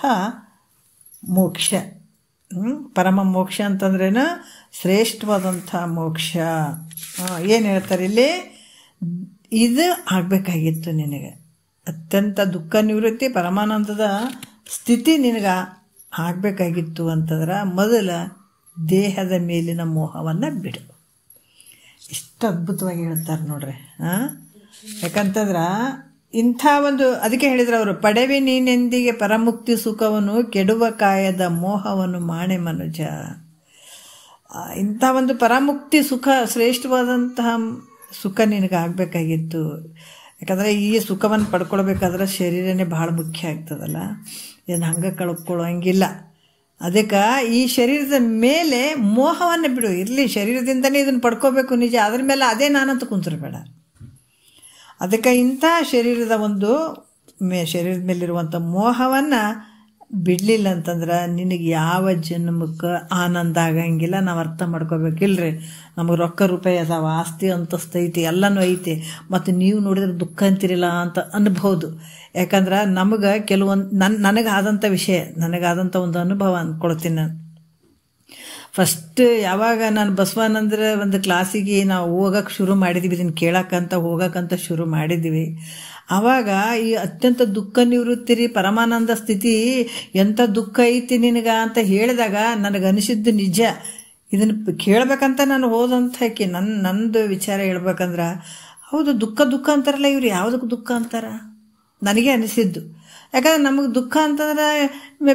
ಮೋಕ್ಷ. ಪರಮ ಮೋಕ್ಷ ಅಂತಂದ್ರೇನು? ಶ್ರೇಷ್ಠವಾದಂಥ ಮೋಕ್ಷ. ಏನು ಹೇಳ್ತಾರೆ ಇಲ್ಲಿ? ಇದು ಆಗಬೇಕಾಗಿತ್ತು ನಿನಗೆ. ಅತ್ಯಂತ ದುಃಖ ನಿವೃತ್ತಿ ಪರಮಾನಂದದ ಸ್ಥಿತಿ ನಿನಗೆ ಆಗಬೇಕಾಗಿತ್ತು ಅಂತಂದ್ರೆ ಮೊದಲ ದೇಹದ ಮೇಲಿನ ಮೋಹವನ್ನು ಬಿಡು. ಎಷ್ಟು ಅದ್ಭುತವಾಗಿ ಹೇಳ್ತಾರೆ ನೋಡ್ರಿ. ಯಾಕಂತಂದ್ರೆ ಇಂಥ ಒಂದು ಅದಕ್ಕೆ ಹೇಳಿದ್ರು ಅವರು, ಪಡೆವೆ ನೀನೆಂದಿಗೆ ಪರಮುಕ್ತಿ ಸುಖವನ್ನು ಕೆಡುವ ಕಾಯದ ಮೋಹವನ್ನು ಮಾಣೆ ಮನುಜ. ಇಂಥ ಒಂದು ಪರಮುಕ್ತಿ ಸುಖ, ಶ್ರೇಷ್ಠವಾದಂತಹ ಸುಖ ನಿನಗೆ ಆಗಬೇಕಾಗಿತ್ತು. ಯಾಕಂದರೆ ಈ ಸುಖವನ್ನು ಪಡ್ಕೊಳ್ಬೇಕಾದ್ರೆ ಶರೀರನೇ ಭಾಳ ಮುಖ್ಯ ಆಗ್ತದಲ್ಲ, ಇದನ್ನು ಹಂಗೆ ಕಳ್ಕೊಳ್ಳೋಂಗಿಲ್ಲ. ಅದಕ್ಕೆ ಈ ಶರೀರದ ಮೇಲೆ ಮೋಹವನ್ನು ಬಿಡು. ಇರಲಿ, ಶರೀರದಿಂದನೇ ಇದನ್ನು ಪಡ್ಕೋಬೇಕು ನಿಜ, ಅದ್ರ ಮೇಲೆ ಅದೇ ನಾನಂತ ಕುಂತಿರಬೇಡ. ಅದಕ್ಕೆ ಇಂಥ ಶರೀರದ ಮೇಲಿರುವಂಥ ಮೋಹವನ್ನು ಬಿಡಲಿಲ್ಲ ಅಂತಂದ್ರೆ ನಿನಗೆ ಯಾವ ಜನ್ಮಕ್ಕೆ ಆನಂದ ಆಗಂಗಿಲ್ಲ. ನಾವು ಅರ್ಥ ಮಾಡ್ಕೋಬೇಕಿಲ್ರಿ. ನಮಗೆ ರೊಕ್ಕ ರೂಪಾಯಿ ಅದಾವ, ಆಸ್ತಿ ಅಂತಸ್ತು ಐತಿ, ಎಲ್ಲನೂ ಐತಿ, ಮತ್ತು ನೀವು ನೋಡಿದ್ರೆ ದುಃಖ ಅಂತಿರಲ್ಲ ಅಂತ ಅನ್ಬೋದು. ಯಾಕಂದ್ರೆ ನಮಗೆ ನನಗಾದಂಥ ವಿಷಯ, ನನಗಾದಂಥ ಒಂದು ಅನುಭವ ಅಂದ್ಕೊಳ್ತೀನಿ ನಾನು. ಫಸ್ಟ್ ಯಾವಾಗ ನಾನು ಬಸವಾನಂದರ ಒಂದು ಕ್ಲಾಸಿಗೆ ನಾವು ಹೋಗಕ್ಕೆ ಶುರು ಮಾಡಿದ್ವಿ, ಇದನ್ನು ಹೋಗಕ್ಕಂತ ಶುರು ಮಾಡಿದ್ವಿ. ಆವಾಗ ಈ ಅತ್ಯಂತ ದುಃಖ ನಿವೃತ್ತಿ ರೀ ಪರಮಾನಂದ ಸ್ಥಿತಿ, ಎಂಥ ದುಃಖ ಐತಿ ನಿನಗ ಅಂತ ಹೇಳಿದಾಗ ನನಗನಿಸಿದ್ದು ನಿಜ. ಇದನ್ನು ಕೇಳಬೇಕಂತ ನಾನು ಹೋದಂತ ನಂದು ವಿಚಾರ ಹೇಳ್ಬೇಕಂದ್ರೆ, ಹೌದು ದುಃಖ ಅಂತಾರಲ್ಲ, ಇವ್ರು ಯಾವುದಕ್ಕೆ ದುಃಖ ಅಂತಾರ ನನಗೆ ಅನಿಸಿದ್ದು. ಯಾಕಂದ್ರೆ ನಮಗೆ ದುಃಖ ಅಂತಂದ್ರೆ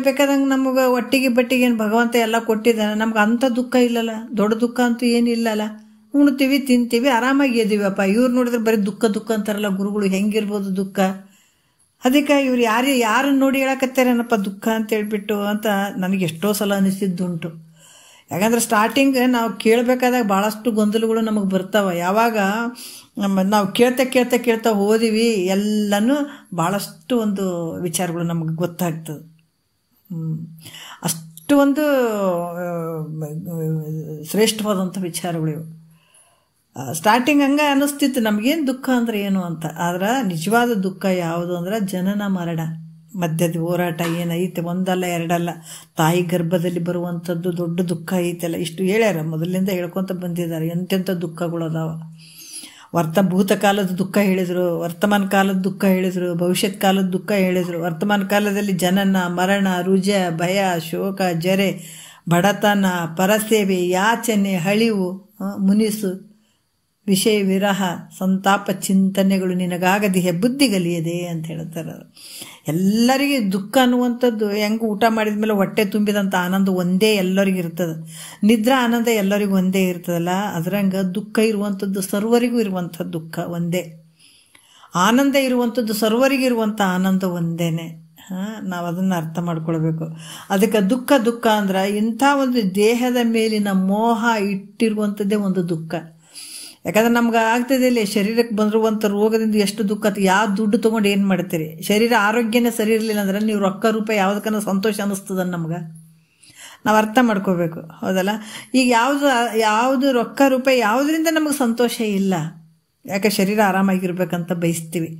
ಬೇಕಾದಂಗೆ ನಮಗೆ ಒಟ್ಟಿಗೆ ಬಟ್ಟಿಗೆ ಏನು ಭಗವಂತ ಎಲ್ಲ ಕೊಟ್ಟಿದ್ದಾನೆ, ನಮ್ಗೆ ಅಂಥ ದುಃಖ ಇಲ್ಲಲ್ಲ, ದೊಡ್ಡ ದುಃಖ ಅಂತೂ ಏನಿಲ್ಲಲ್ಲ. ಉಣ್ತೀವಿ, ತಿಂತೀವಿ, ಆರಾಮಾಗಿ ಇದೀವಪ್ಪ. ಇವ್ರು ನೋಡಿದ್ರೆ ಬರೀ ದುಃಖ ಅಂತಾರಲ್ಲ ಗುರುಗಳು, ಹೆಂಗಿರ್ಬೋದು ದುಃಖ? ಅದಕ್ಕೆ ಇವ್ರು ಯಾರನ್ನು ನೋಡಿ ಹೇಳಕತ್ತಾರೇನಪ್ಪ ದುಃಖ ಅಂತ ಹೇಳ್ಬಿಟ್ಟು ಅಂತ ನನಗೆ ಎಷ್ಟೋ ಸಲ ಅನಿಸಿದ್ದುಂಟು. ಯಾಕಂದ್ರೆ ಸ್ಟಾರ್ಟಿಂಗ್ ನಾವು ಕೇಳಬೇಕಾದಾಗ ಭಾಳಷ್ಟು ಗೊಂದಲಗಳು ನಮಗೆ ಬರ್ತಾವೆ. ಯಾವಾಗ ನಾವು ಕೇಳ್ತಾ ಹೋದಿವಿ, ಎಲ್ಲನೂ ಭಾಳಷ್ಟು ಒಂದು ವಿಚಾರಗಳು ನಮಗೆ ಗೊತ್ತಾಗ್ತದೆ. ಅಷ್ಟು ಒಂದು ಶ್ರೇಷ್ಠವಾದಂಥ ವಿಚಾರಗಳು ಇವು. ಸ್ಟಾರ್ಟಿಂಗ್ ಹಂಗೆ ಅನ್ನಿಸ್ತಿತ್ತು ನಮಗೇನು ದುಃಖ ಅಂದ್ರೆ ಏನು ಅಂತ. ಆದ್ರೆ ನಿಜವಾದ ದುಃಖ ಯಾವುದು ಅಂದ್ರೆ ಜನನ ಮರಣ ಮಧ್ಯದ ಹೋರಾಟ ಏನೈತೆ, ಒಂದಲ್ಲ ಎರಡಲ್ಲ. ತಾಯಿ ಗರ್ಭದಲ್ಲಿ ಬರುವಂಥದ್ದು ದೊಡ್ಡ ದುಃಖ ಐತೆಲ್ಲ, ಇಷ್ಟು ಹೇಳ್ಯಾರ, ಮೊದಲಿಂದ ಹೇಳ್ಕೊತ ಬಂದಿದ್ದಾರೆ. ಎಂತೆಂಥ ದುಃಖಗಳು ಅದಾವ. ಭೂತಕಾಲದ ದುಃಖ ಹೇಳಿದರು, ವರ್ತಮಾನ ಕಾಲದ ದುಃಖ ಹೇಳಿದರು, ಭವಿಷ್ಯತ್ ಕಾಲದ ದುಃಖ ಹೇಳಿದರು. ವರ್ತಮಾನ ಕಾಲದಲ್ಲಿ ಜನನ ಮರಣ, ರುಜ, ಭಯ, ಶೋಕ, ಜರೆ, ಬಡತನ, ಪರಸೇವೆ, ಯಾಚನೆ, ಹಳಿವು, ಮುನಿಸು, ವಿಷಯ ವಿರಹ, ಸಂತಾಪ ಚಿಂತನೆಗಳು ನಿನಗಾಗದಿಹೆ ಬುದ್ಧಿಗಲಿಯದೆ ಅಂತ ಹೇಳ್ತಾರೆ. ಎಲ್ಲರಿಗೂ ದುಃಖ ಅನ್ನುವಂಥದ್ದು ಹೆಂಗೆ ಊಟ ಮಾಡಿದ ಮೇಲೆ ಹೊಟ್ಟೆ ತುಂಬಿದಂಥ ಆನಂದ ಒಂದೇ ಎಲ್ಲರಿಗೂ ಇರ್ತದೆ. ನಿದ್ರಾ ಆನಂದ ಎಲ್ಲರಿಗೂ ಒಂದೇ ಇರ್ತದಲ್ಲ, ಅದ್ರಂಗೆ ದುಃಖ ಇರುವಂಥದ್ದು ಸರ್ವರಿಗೂ ಇರುವಂಥ ದುಃಖ ಒಂದೇ. ಆನಂದ ಇರುವಂಥದ್ದು ಸರ್ವರಿಗೂ ಇರುವಂಥ ಆನಂದ ಒಂದೇನೆ. ನಾವು ಅದನ್ನು ಅರ್ಥ ಮಾಡ್ಕೊಳ್ಬೇಕು. ಅದಕ್ಕೆ ದುಃಖ ಅಂದ್ರೆ ಇಂಥ ಒಂದು ದೇಹದ ಮೇಲಿನ ಮೋಹ ಇಟ್ಟಿರುವಂಥದ್ದೇ ಒಂದು ದುಃಖ. ಯಾಕಂದ್ರೆ ನಮ್ಗೆ ಆಗ್ತದೆ ಇಲ್ಲಿ ಶರೀರಕ್ಕೆ ಬಂದಿರುವಂಥ ರೋಗದಿಂದ ಎಷ್ಟು ದುಃಖ. ಯಾವ ದುಡ್ಡು ತೊಗೊಂಡು ಏನು ಮಾಡ್ತೀರಿ? ಶರೀರ ಆರೋಗ್ಯನೇ ಸರಿ ಇರಲಿಲ್ಲ ಅಂದ್ರೆ ನೀವು ರೊಕ್ಕ ರೂಪಾಯಿ ಯಾವುದಕ್ಕನ್ನ ಸಂತೋಷ ಅನ್ನಿಸ್ತದ ನಮ್ಗೆ. ನಾವು ಅರ್ಥ ಮಾಡ್ಕೋಬೇಕು, ಹೌದಲ್ಲ? ಈಗ ಯಾವುದು ರೊಕ್ಕ ರೂಪಾಯಿ ಯಾವುದರಿಂದ ನಮಗೆ ಸಂತೋಷ ಇಲ್ಲ. ಯಾಕೆ ಶರೀರ ಆರಾಮಾಗಿರ್ಬೇಕಂತ ಬಯಸ್ತೀವಿ,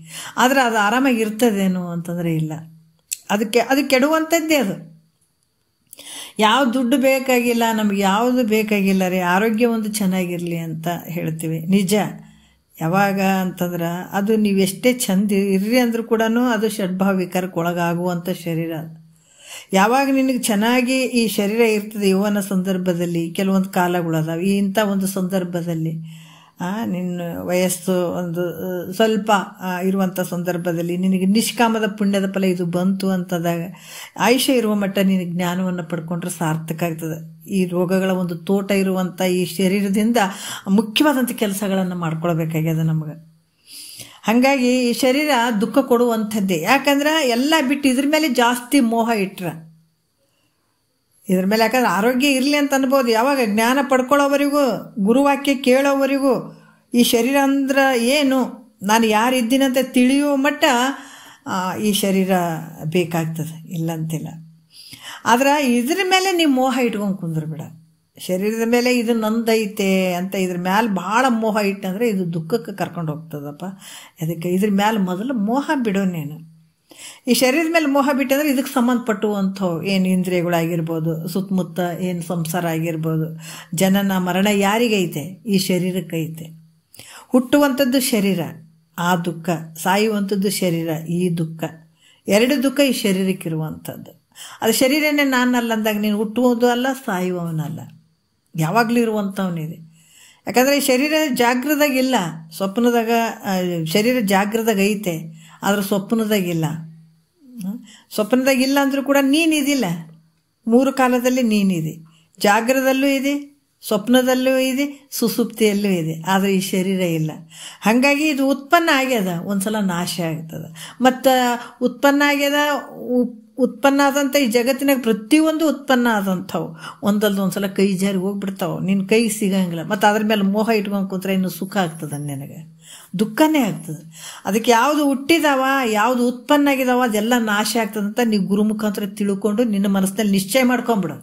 ಆದರೆ ಅದು ಆರಾಮಾಗಿರ್ತದೇನು ಅಂತಂದರೆ ಇಲ್ಲ. ಅದು ಕೆಡುವಂಥದ್ದೇ. ಅದು ಯಾವ ದುಡ್ಡು ಬೇಕಾಗಿಲ್ಲ, ನಮ್ಗೆ ಯಾವುದು ಬೇಕಾಗಿಲ್ಲ ರೀ, ಆರೋಗ್ಯ ಒಂದು ಚೆನ್ನಾಗಿರಲಿ ಅಂತ ಹೇಳ್ತೀವಿ. ನಿಜ. ಯಾವಾಗ ಅಂತಂದ್ರೆ ಅದು ನೀವು ಎಷ್ಟೇ ಚಂದ ಇರ್ರಿ ಅಂದರೂ ಕೂಡ ಅದು ಷಡ್ಭಾವ ವಿಕಾರಕ್ಕೆ ಒಳಗಾಗುವಂಥ ಶರೀರ. ಯಾವಾಗ ನಿನಗೆ ಚೆನ್ನಾಗಿ ಈ ಶರೀರ ಇರ್ತದೆ, ಯೌವನ ಸಂದರ್ಭದಲ್ಲಿ ಕೆಲವೊಂದು ಕಾಲಗಳದಾವೆ, ಇಂಥ ಒಂದು ಸಂದರ್ಭದಲ್ಲಿ ನಿನ್ನ ವಯಸ್ಸು ಒಂದು ಸ್ವಲ್ಪ ಇರುವಂಥ ಸಂದರ್ಭದಲ್ಲಿ ನಿನಗೆ ನಿಷ್ಕಾಮದ ಪುಣ್ಯದ ಫಲ ಇದು ಬಂತು ಅಂತದಾಗ ಆಯುಷ್ಯ ಇರುವ ಮಟ್ಟ ನೀನು ಜ್ಞಾನವನ್ನು ಪಡ್ಕೊಂಡ್ರೆ ಸಾರ್ಥಕ ಆಗ್ತದೆ. ಈ ರೋಗಗಳ ಒಂದು ತೋಟ ಇರುವಂಥ ಈ ಶರೀರದಿಂದ ಮುಖ್ಯವಾದಂಥ ಕೆಲಸಗಳನ್ನು ಮಾಡ್ಕೊಳ್ಬೇಕಾಗ್ಯದ ನಮಗೆ. ಹಾಗಾಗಿ ಈ ಶರೀರ ದುಃಖ ಕೊಡುವಂಥದ್ದೇ. ಯಾಕಂದ್ರೆ ಎಲ್ಲ ಬಿಟ್ಟು ಇದ್ರ ಮೇಲೆ ಜಾಸ್ತಿ ಮೋಹ ಇಟ್ರ ಇದ್ರ ಮೇಲೆ. ಯಾಕಂದ್ರೆ ಆರೋಗ್ಯ ಇರಲಿ ಅಂತ ಅನ್ಬೋದು. ಯಾವಾಗ ಜ್ಞಾನ ಪಡ್ಕೊಳ್ಳೋವರೆಗೂ, ಗುರುವಾಕ್ಯ ಕೇಳೋವರೆಗೂ, ಈ ಶರೀರ ಅಂದ್ರೆ ಏನು, ನಾನು ಯಾರಿದ್ದೀನಂತ ತಿಳಿಯುವ ಮಟ್ಟ ಈ ಶರೀರ ಬೇಕಾಗ್ತದೆ, ಇಲ್ಲಂತಿಲ್ಲ. ಆದ್ರೆ ಇದ್ರ ಮೇಲೆ ನೀವು ಮೋಹ ಇಟ್ಕೊಂಡು ಕುಂದ್ರಬೇಡ. ಶರೀರದ ಮೇಲೆ ಇದು ನಂದೈತೆ ಅಂತ ಇದ್ರ ಮ್ಯಾಲೆ ಭಾಳ ಮೋಹ ಇಟ್ಟಂದ್ರೆ ಇದು ದುಃಖಕ್ಕೆ ಕರ್ಕೊಂಡು ಹೋಗ್ತದಪ್ಪ. ಅದಕ್ಕೆ ಇದ್ರ ಮ್ಯಾಲೆ ಮೊದಲು ಮೋಹ ಬಿಡೋ ನೀನು. ಈ ಶರೀರದ ಮೇಲೆ ಮೋಹ ಬಿಟ್ಟಂದ್ರೆ ಇದಕ್ಕೆ ಸಂಬಂಧಪಟ್ಟುವಂಥವು ಏನು ಇಂದ್ರಿಯಗಳಾಗಿರ್ಬೋದು, ಸುತ್ತಮುತ್ತ ಏನು ಸಂಸಾರ ಆಗಿರ್ಬೋದು, ಜನನ ಮರಣ ಯಾರಿಗೈತೆ? ಈ ಶರೀರಕ್ಕೈತೆ. ಹುಟ್ಟುವಂಥದ್ದು ಶರೀರ, ಆ ದುಃಖ. ಸಾಯುವಂಥದ್ದು ಶರೀರ, ಈ ದುಃಖ. ಎರಡು ದುಃಖ ಈ ಶರೀರಕ್ಕಿರುವಂಥದ್ದು. ಅದು ಶರೀರನೇ ನಾನಲ್ಲ ಅಂದಾಗ ನೀನು ಹುಟ್ಟುವುದು ಅಲ್ಲ, ಸಾಯುವವನಲ್ಲ, ಯಾವಾಗಲೂ ಇರುವಂಥವನಿದೆ. ಯಾಕಂದರೆ ಈ ಶರೀರ ಜಾಗೃತದಾಗಿಲ್ಲ, ಸ್ವಪ್ನದಾಗ. ಶರೀರ ಜಾಗೃತದಾಗ ಐತೆ, ಆದ್ರೆ ಸ್ವಪ್ನದಾಗಿಲ್ಲ. ಸ್ವಪ್ನದಾಗಿಲ್ಲ ಅಂದರೂ ಕೂಡ ನೀನಿದಿಲ್ಲ. ಮೂರು ಕಾಲದಲ್ಲಿ ನೀನಿದೆ. ಜಾಗ್ರದಲ್ಲೂ ಇದೆ, ಸ್ವಪ್ನದಲ್ಲೂ ಇದೆ, ಸುಸುಪ್ತಿಯಲ್ಲೂ ಇದೆ. ಆದರೆ ಈ ಶರೀರ ಇಲ್ಲ. ಹಾಗಾಗಿ ಇದು ಉತ್ಪನ್ನ ಆಗ್ಯದ, ಒಂದ್ಸಲ ನಾಶ ಆಗ್ತದೆ. ಮತ್ತು ಉತ್ಪನ್ನ ಆಗ್ಯದ, ಉತ್ಪನ್ನ ಆದಂಥ ಈ ಜಗತ್ತಿನಾಗ ಪ್ರತಿಯೊಂದು ಉತ್ಪನ್ನ ಆದಂಥವು ಒಂದಲ್ದು ಒಂದ್ಸಲ ಕೈ ಜಾರಿ ಹೋಗ್ಬಿಡ್ತಾವೆ, ನಿನ್ನ ಕೈಗೆ ಸಿಗಂಗಿಲ್ಲ. ಮತ್ತು ಅದ್ರ ಮೇಲೆ ಮೋಹ ಇಟ್ಕೊಂಡು ಕೂತ್ರೆ ಇನ್ನು ಸುಖ ಆಗ್ತದೆ, ನಿನಗೆ ದುಃಖನೇ ಆಗ್ತದೆ. ಅದಕ್ಕೆ ಯಾವುದು ಹುಟ್ಟಿದಾವ, ಯಾವುದು ಉತ್ಪನ್ನ ಆಗಿದಾವ ಅದೆಲ್ಲ ನಾಶ ಆಗ್ತದಂತ ನೀವು ಗುರು ಮುಖಾಂತರ ತಿಳ್ಕೊಂಡು ನಿನ್ನ ಮನಸ್ಸಿನಲ್ಲಿ ನಿಶ್ಚಯ ಮಾಡ್ಕೊಂಬಿಡು.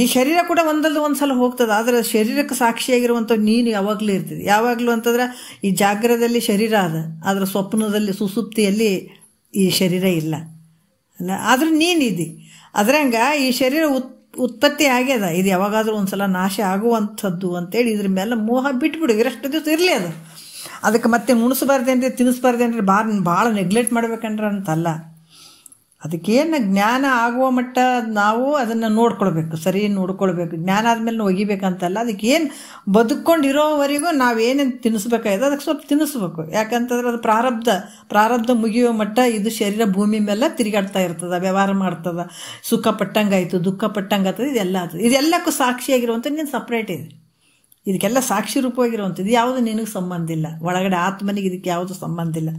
ಈ ಶರೀರ ಕೂಡ ಒಂದಲ್ದು ಒಂದು ಸಲ ಹೋಗ್ತದೆ, ಆದರೆ ಶರೀರಕ್ಕೆ ಸಾಕ್ಷಿಯಾಗಿರುವಂಥ ನೀನು ಯಾವಾಗಲೂ ಇರ್ತಿದೆ. ಯಾವಾಗಲೂ ಅಂತಂದ್ರೆ ಈ ಜಾಗ್ರದಲ್ಲಿ ಶರೀರ ಅದ, ಆದರೆ ಸ್ವಪ್ನದಲ್ಲಿ ಸುಸುಪ್ತಿಯಲ್ಲಿ ಈ ಶರೀರ ಇಲ್ಲ ಅಲ್ಲ. ಆದ್ರೆ ನೀನಿದೆ. ಅದ್ರಂಗ ಈ ಶರೀರ ಉತ್ಪತ್ತಿ ಆಗ್ಯದ, ಇದು ಯಾವಾಗಾದ್ರೂ ಒಂದ್ಸಲ ನಾಶ ಆಗುವಂಥದ್ದು ಅಂತೇಳಿ ಇದ್ರ ಮೇಲೆ ಮೋಹ ಬಿಟ್ಬಿಡು. ಇರಷ್ಟು ದಿವಸ ಇರಲಿ ಅದು. ಅದಕ್ಕೆ ಮತ್ತೆ ಮುಣಿಸ್ಬಾರ್ದೇನ್ರಿ, ತಿನ್ನಿಸ್ಬಾರ್ದೇನ್ರಿ, ಭಾಳ ನೆಗ್ಲೆಕ್ಟ್ ಮಾಡ್ಬೇಕಂದ್ರೆ ಅಂತಲ್ಲ. ಅದಕ್ಕೇನು ಜ್ಞಾನ ಆಗುವ ಮಟ್ಟ ನಾವು ಅದನ್ನು ನೋಡ್ಕೊಳ್ಬೇಕು, ಸರಿ ನೋಡ್ಕೊಳ್ಬೇಕು. ಜ್ಞಾನ ಆದಮೇಲೆ ಒಗಿಬೇಕಂತಲ್ಲ. ಅದಕ್ಕೇನು ಬದುಕೊಂಡಿರೋವರೆಗೂ ನಾವೇನೇನು ತಿನ್ನಿಸ್ಬೇಕಾಗಿದೆ ಅದಕ್ಕೆ ಸ್ವಲ್ಪ ತಿನ್ನಿಸ್ಬೇಕು. ಯಾಕಂತಂದ್ರೆ ಅದು ಪ್ರಾರಬ್ಧ ಮುಗಿಯುವ ಮಟ್ಟ ಇದು ಶರೀರ ಭೂಮಿ ಮೇಲೆ ತಿರುಗಾಡ್ತಾ ಇರ್ತದೆ, ವ್ಯವಹಾರ ಮಾಡ್ತದೆ. ಸುಖ ಪಟ್ಟಂಗಾಯ್ತು, ದುಃಖ ಪಟ್ಟಂಗಾಗ್ತದೆ, ಇದೆಲ್ಲ ಆಗ್ತದೆ. ಇದೆಲ್ಲಕ್ಕೂ ಸಾಕ್ಷಿಯಾಗಿರುವಂಥದ್ದು ನೀನು ಸಪ್ರೇಟ್ ಇದೆ. ಇದಕ್ಕೆಲ್ಲ ಸಾಕ್ಷಿ ರೂಪವಾಗಿರುವಂಥದ್ದು ಯಾವುದು ನಿನಗೆ ಸಂಬಂಧ ಇಲ್ಲ. ಒಳಗಡೆ ಆತ್ಮನಿಗೆ ಇದಕ್ಕೆ ಯಾವುದು ಸಂಬಂಧ ಇಲ್ಲ.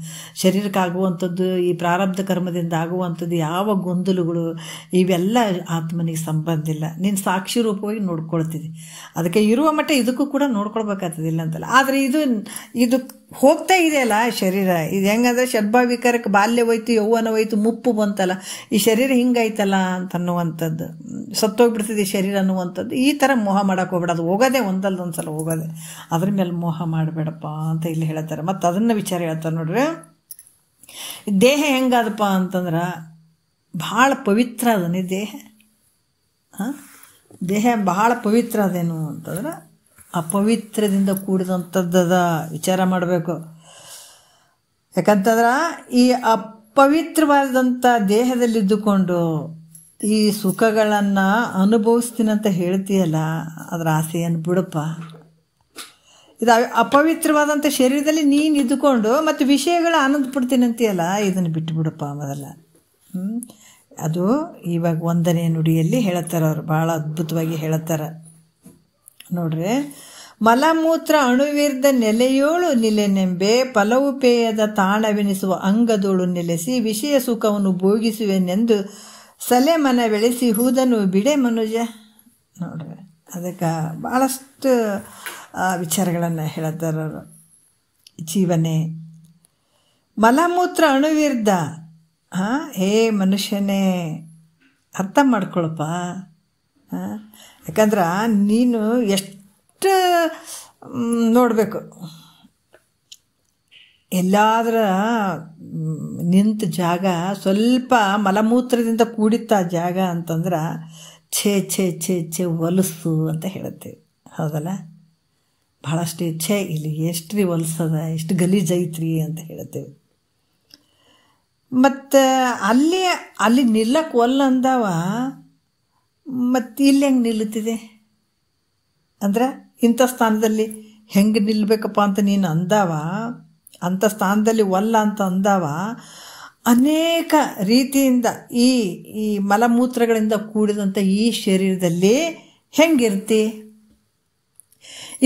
ಶರೀರಕ್ಕೆ ಆಗುವಂಥದ್ದು, ಈ ಪ್ರಾರಬ್ಧ ಕರ್ಮದಿಂದ ಆಗುವಂಥದ್ದು ಯಾವ ಗೊಂದಲಗಳು ಇವೆಲ್ಲ ಆತ್ಮನಿಗೆ ಸಂಬಂಧ ಇಲ್ಲ. ನೀನು ಸಾಕ್ಷಿ ರೂಪವಾಗಿ ನೋಡ್ಕೊಳ್ತಿದ್ದಿ. ಅದಕ್ಕೆ ಇರುವ ಮಟ್ಟ ಇದಕ್ಕೂ ಕೂಡ ನೋಡ್ಕೊಳ್ಬೇಕಾಗ್ತದೆ, ಇಲ್ಲ ಅಂತಲ್ಲ. ಆದರೆ ಇದು ಹೋಗ್ತಾ ಇದೆಯಲ್ಲ ಶರೀರ, ಇದು ಹೆಂಗಂದ್ರೆ ಷಡ್ಭಾವಿಕಾರಕ್ಕೆ ಬಾಲ್ಯ ಹೋಯ್ತು, ಯೌವನ ಹೋಯ್ತು, ಮುಪ್ಪು ಬಂತಲ್ಲ, ಈ ಶರೀರ ಹಿಂಗಾಯ್ತಲ್ಲ ಅಂತನ್ನುವಂಥದ್ದು, ಸತ್ತೋಗ್ಬಿಡ್ತಿದೆ ಶರೀರ ಅನ್ನುವಂಥದ್ದು. ಈ ಥರ ಮೋಹ ಮಾಡೋಕೆ ಹೋಗ್ಬೇಡ. ಅದು ಹೋಗೋದೇ ಒಂದಲ್ಲ ಸಲ ಹೋಗೋದೆ. ಅದ್ರ ಮೇಲೆ ಮೋಹ ಮಾಡಬೇಡಪ್ಪ ಅಂತ ಇಲ್ಲಿ ಹೇಳ್ತಾರೆ. ಮತ್ತು ಅದನ್ನು ವಿಚಾರ ಹೇಳ್ತಾರೆ ನೋಡ್ರಿ. ದೇಹ ಹೆಂಗಾದಪ್ಪ ಅಂತಂದ್ರೆ ಭಾಳ ಪವಿತ್ರ ಅದನೇ ದೇಹ. ದೇಹ ಭಾಳ ಪವಿತ್ರ ಅದೇನು ಅಂತಂದ್ರೆ ಅಪವಿತ್ರದಿಂದ ಕೂಡಿದಂಥದ್ದದ ವಿಚಾರ ಮಾಡಬೇಕು. ಯಾಕಂತಂದ್ರೆ ಈ ಅಪವಿತ್ರವಾದಂಥ ದೇಹದಲ್ಲಿದ್ದುಕೊಂಡು ಈ ಸುಖಗಳನ್ನು ಅನುಭವಿಸ್ತೀನಂತ ಹೇಳ್ತೀಯಲ್ಲ, ಅದರ ಆಸೆಯನ್ನು ಬಿಡಪ್ಪ. ಇದು ಅಪವಿತ್ರವಾದಂಥ ಶರೀರದಲ್ಲಿ ನೀನು ಇದ್ದುಕೊಂಡು ಮತ್ತು ವಿಷಯಗಳ ಆನಂದ ಪಡ್ತೀನಿ ಅಂತೀಯಲ್ಲ, ಇದನ್ನು ಬಿಟ್ಟು ಬಿಡಪ್ಪ ಮೊದಲ. ಅದು ಇವಾಗ 1ನೇ ನುಡಿಯಲ್ಲಿ ಹೇಳ್ತಾರೆ ಅವರು, ಭಾಳ ಅದ್ಭುತವಾಗಿ ಹೇಳ್ತಾರೆ ನೋಡ್ರಿ. ಮಲಮೂತ್ರ ಅಣುವಿರ್ದ ನೆಲೆಯೋಳು ನಿಲೆನೆಂಬೆ, ಫಲವು ಪೇಯದ ತಾಣವೆನಿಸುವ ಅಂಗದೋಳು ನೆಲೆಸಿ, ವಿಷಯ ಸುಖವನ್ನು ಭೋಗಿಸುವೆನೆಂದು ಸಲೆ ಮನ ಬೆಳೆಸಿ ಹೂದನು ಬಿಡೆ ಮನುಜ. ನೋಡ್ರಿ, ಅದಕ್ಕೆ ಭಾಳಷ್ಟು ವಿಚಾರಗಳನ್ನು ಹೇಳ್ತಾರೆ ಅವರು. ಜೀವನೇ ಮಲಮೂತ್ರ ಅಣುವಿರ್ದ. ಹೇ ಮನುಷ್ಯನೇ, ಅರ್ಥ ಮಾಡ್ಕೊಳಪ್ಪ. ಯಾಕಂದ್ರೆ ನೀನು ಎಷ್ಟು ನೋಡಬೇಕು, ಎಲ್ಲಾದ್ರ ನಿಂತ ಜಾಗ ಸ್ವಲ್ಪ ಮಲಮೂತ್ರದಿಂದ ಕೂಡಿತ್ತ ಜಾಗ ಅಂತಂದ್ರೆ ಛೇ ಛೇ ಛೇ ಛೇ ಹೊಲಸು ಅಂತ ಹೇಳ್ತೇವೆ, ಹೌದಲ್ಲ? ಭಾಳಷ್ಟು ಛೇ ಇಲ್ಲಿ ಎಷ್ಟು ರೀ ಹೊಲಸದ, ಎಷ್ಟು ಗಲೀಜೈತ್ರಿ ಅಂತ ಹೇಳ್ತೇವೆ. ಮತ್ತು ಅಲ್ಲಿ ನಿಲ್ಲಕ್ಕೆ ಒಲ್ಲ ಅಂದವ, ಮತ್ತು ಇಲ್ಲಿ ಹೆಂಗೆ ನಿಲ್ಲುತ್ತಿದೆ ಅಂದ್ರೆ ಇಂಥ ಸ್ಥಾನದಲ್ಲಿ ಹೆಂಗೆ ನಿಲ್ಲಬೇಕಪ್ಪ ಅಂತ ನೀನು ಅಂದಾವ, ಅಂಥ ಸ್ಥಾನದಲ್ಲಿ ಒಲ್ಲ ಅಂತ ಅಂದಾವ, ಅನೇಕ ರೀತಿಯಿಂದ ಈ ಈ ಮಲಮೂತ್ರಗಳಿಂದ ಕೂಡಿದಂಥ ಈ ಶರೀರದಲ್ಲಿ ಹೆಂಗಿರ್ತಿ?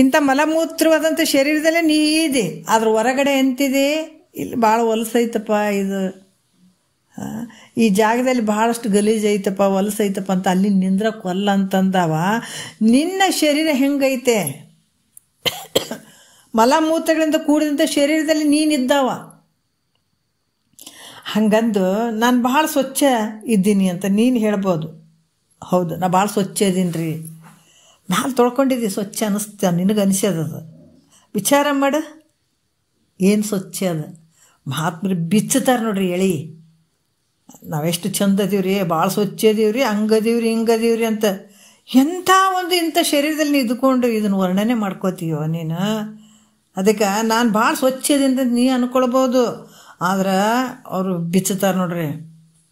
ಇಂಥ ಮಲಮೂತ್ರವಾದಂಥ ಶರೀರದಲ್ಲೇ ನೀ ಇದೆ, ಅದ್ರ ಹೊರಗಡೆ ಎಂತಿದೆ? ಇಲ್ಲಿ ಭಾಳ ಹೊಲಸೈತಪ್ಪ, ಇದು ಈ ಜಾಗದಲ್ಲಿ ಭಾಳಷ್ಟು ಗಲೀಜೈತಪ್ಪ, ಹೊಲಸೈತಪ್ಪ ಅಂತ ಅಲ್ಲಿ ನಿಂದ್ರಕ್ಕೆ ಒಲ್ಲ ಅಂತಂದವ. ನಿನ್ನ ಶರೀರ ಹೆಂಗೈತೆ? ಮಲಮೂತ್ರಗಳಿಂದ ಕೂಡಿದಂಥ ಶರೀರದಲ್ಲಿ ನೀನಿದ್ದಾವ. ಹಂಗಂದು ನಾನು ಭಾಳ ಸ್ವಚ್ಛ ಇದ್ದೀನಿ ಅಂತ ನೀನು ಹೇಳ್ಬೋದು. ಹೌದು, ನಾ ಭಾಳ ಸ್ವಚ್ಛ ಇದ್ದೀನಿ ರೀ, ನಾನು ತೊಳ್ಕೊಂಡಿದ್ದೆ ಸ್ವಚ್ಛ ಅನ್ನಿಸ್ತ, ನಿನಗೆ ಅನಿಸ್ಯದದು. ವಿಚಾರ ಮಾಡು, ಏನು ಸ್ವಚ್ಛ ಅದ? ಮಹಾತ್ಮರು ಬಿಚ್ಚುತ್ತಾರೆ ನೋಡ್ರಿ ಎಳಿ, ನಾವೆಷ್ಟು ಚಂದ ಅದೀವ್ರಿ, ಭಾಳ ಸ್ವಚ್ಛ ಅದೀವ್ರಿ, ಹಂಗದೀವ್ರಿ ಹಿಂಗದೀವ್ರಿ ಅಂತ. ಎಂಥ ಒಂದು ಇಂಥ ಶರೀರದಲ್ಲಿ ನೀ ಇದ್ಕೊಂಡು ಇದನ್ನು ವರ್ಣನೆ ಮಾಡ್ಕೋತೀಯೋ ನೀನು. ಅದಕ್ಕೆ ನಾನು ಭಾಳ ಸ್ವಚ್ಛ ಇದೀನಿ ಅಂತ ನೀ ಅಂದ್ಕೊಳ್ಬೋದು, ಆದ್ರೆ ಅವರು ಬಿಚ್ಚುತ್ತಾರೆ ನೋಡ್ರಿ.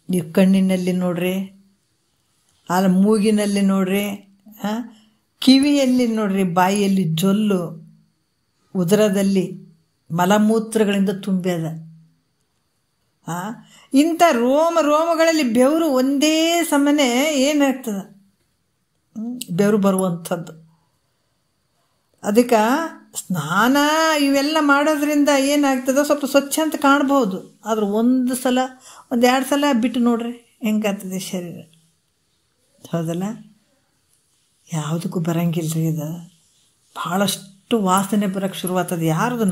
ಈ ಕಣ್ಣಿನಲ್ಲಿ ನೋಡ್ರಿ, ಆದ್ರೆ ಮೂಗಿನಲ್ಲಿ ನೋಡ್ರಿ, ಕಿವಿಯಲ್ಲಿ ನೋಡ್ರಿ, ಬಾಯಿಯಲ್ಲಿ ಜೊಲ್ಲು, ಉದರದಲ್ಲಿ ಮಲಮೂತ್ರಗಳಿಂದ ತುಂಬ್ಯದ. ಇಂಥ ರೋಮಗಳಲ್ಲಿ ಬೆವರು ಒಂದೇ ಸಮನೆ ಏನಾಗ್ತದೆ? ಬೆವರು ಬರುವಂಥದ್ದು. ಅದಕ್ಕೆ ಸ್ನಾನ ಇವೆಲ್ಲ ಮಾಡೋದ್ರಿಂದ ಏನಾಗ್ತದೆ, ಸ್ವಲ್ಪ ಸ್ವಚ್ಛ ಅಂತ ಕಾಣ್ಬೋದು, ಆದ್ರೆ ಒಂದು ಸಲ ಒಂದೆರಡು ಸಲ ಬಿಟ್ಟು ನೋಡ್ರಿ ಹೆಂಗಾಗ್ತದೆ ಶರೀರ. ಹೌದಲ್ಲ? ಯಾವುದಕ್ಕೂ ಬರಂಗಿಲ್ಲ ರೀ ಇದು. ಭಾಳಷ್ಟು ವಾಸನೆ ಬರೋಕ್ಕೆ ಶುರುವಾಗ್ತದೆ. ಯಾರ್ದು?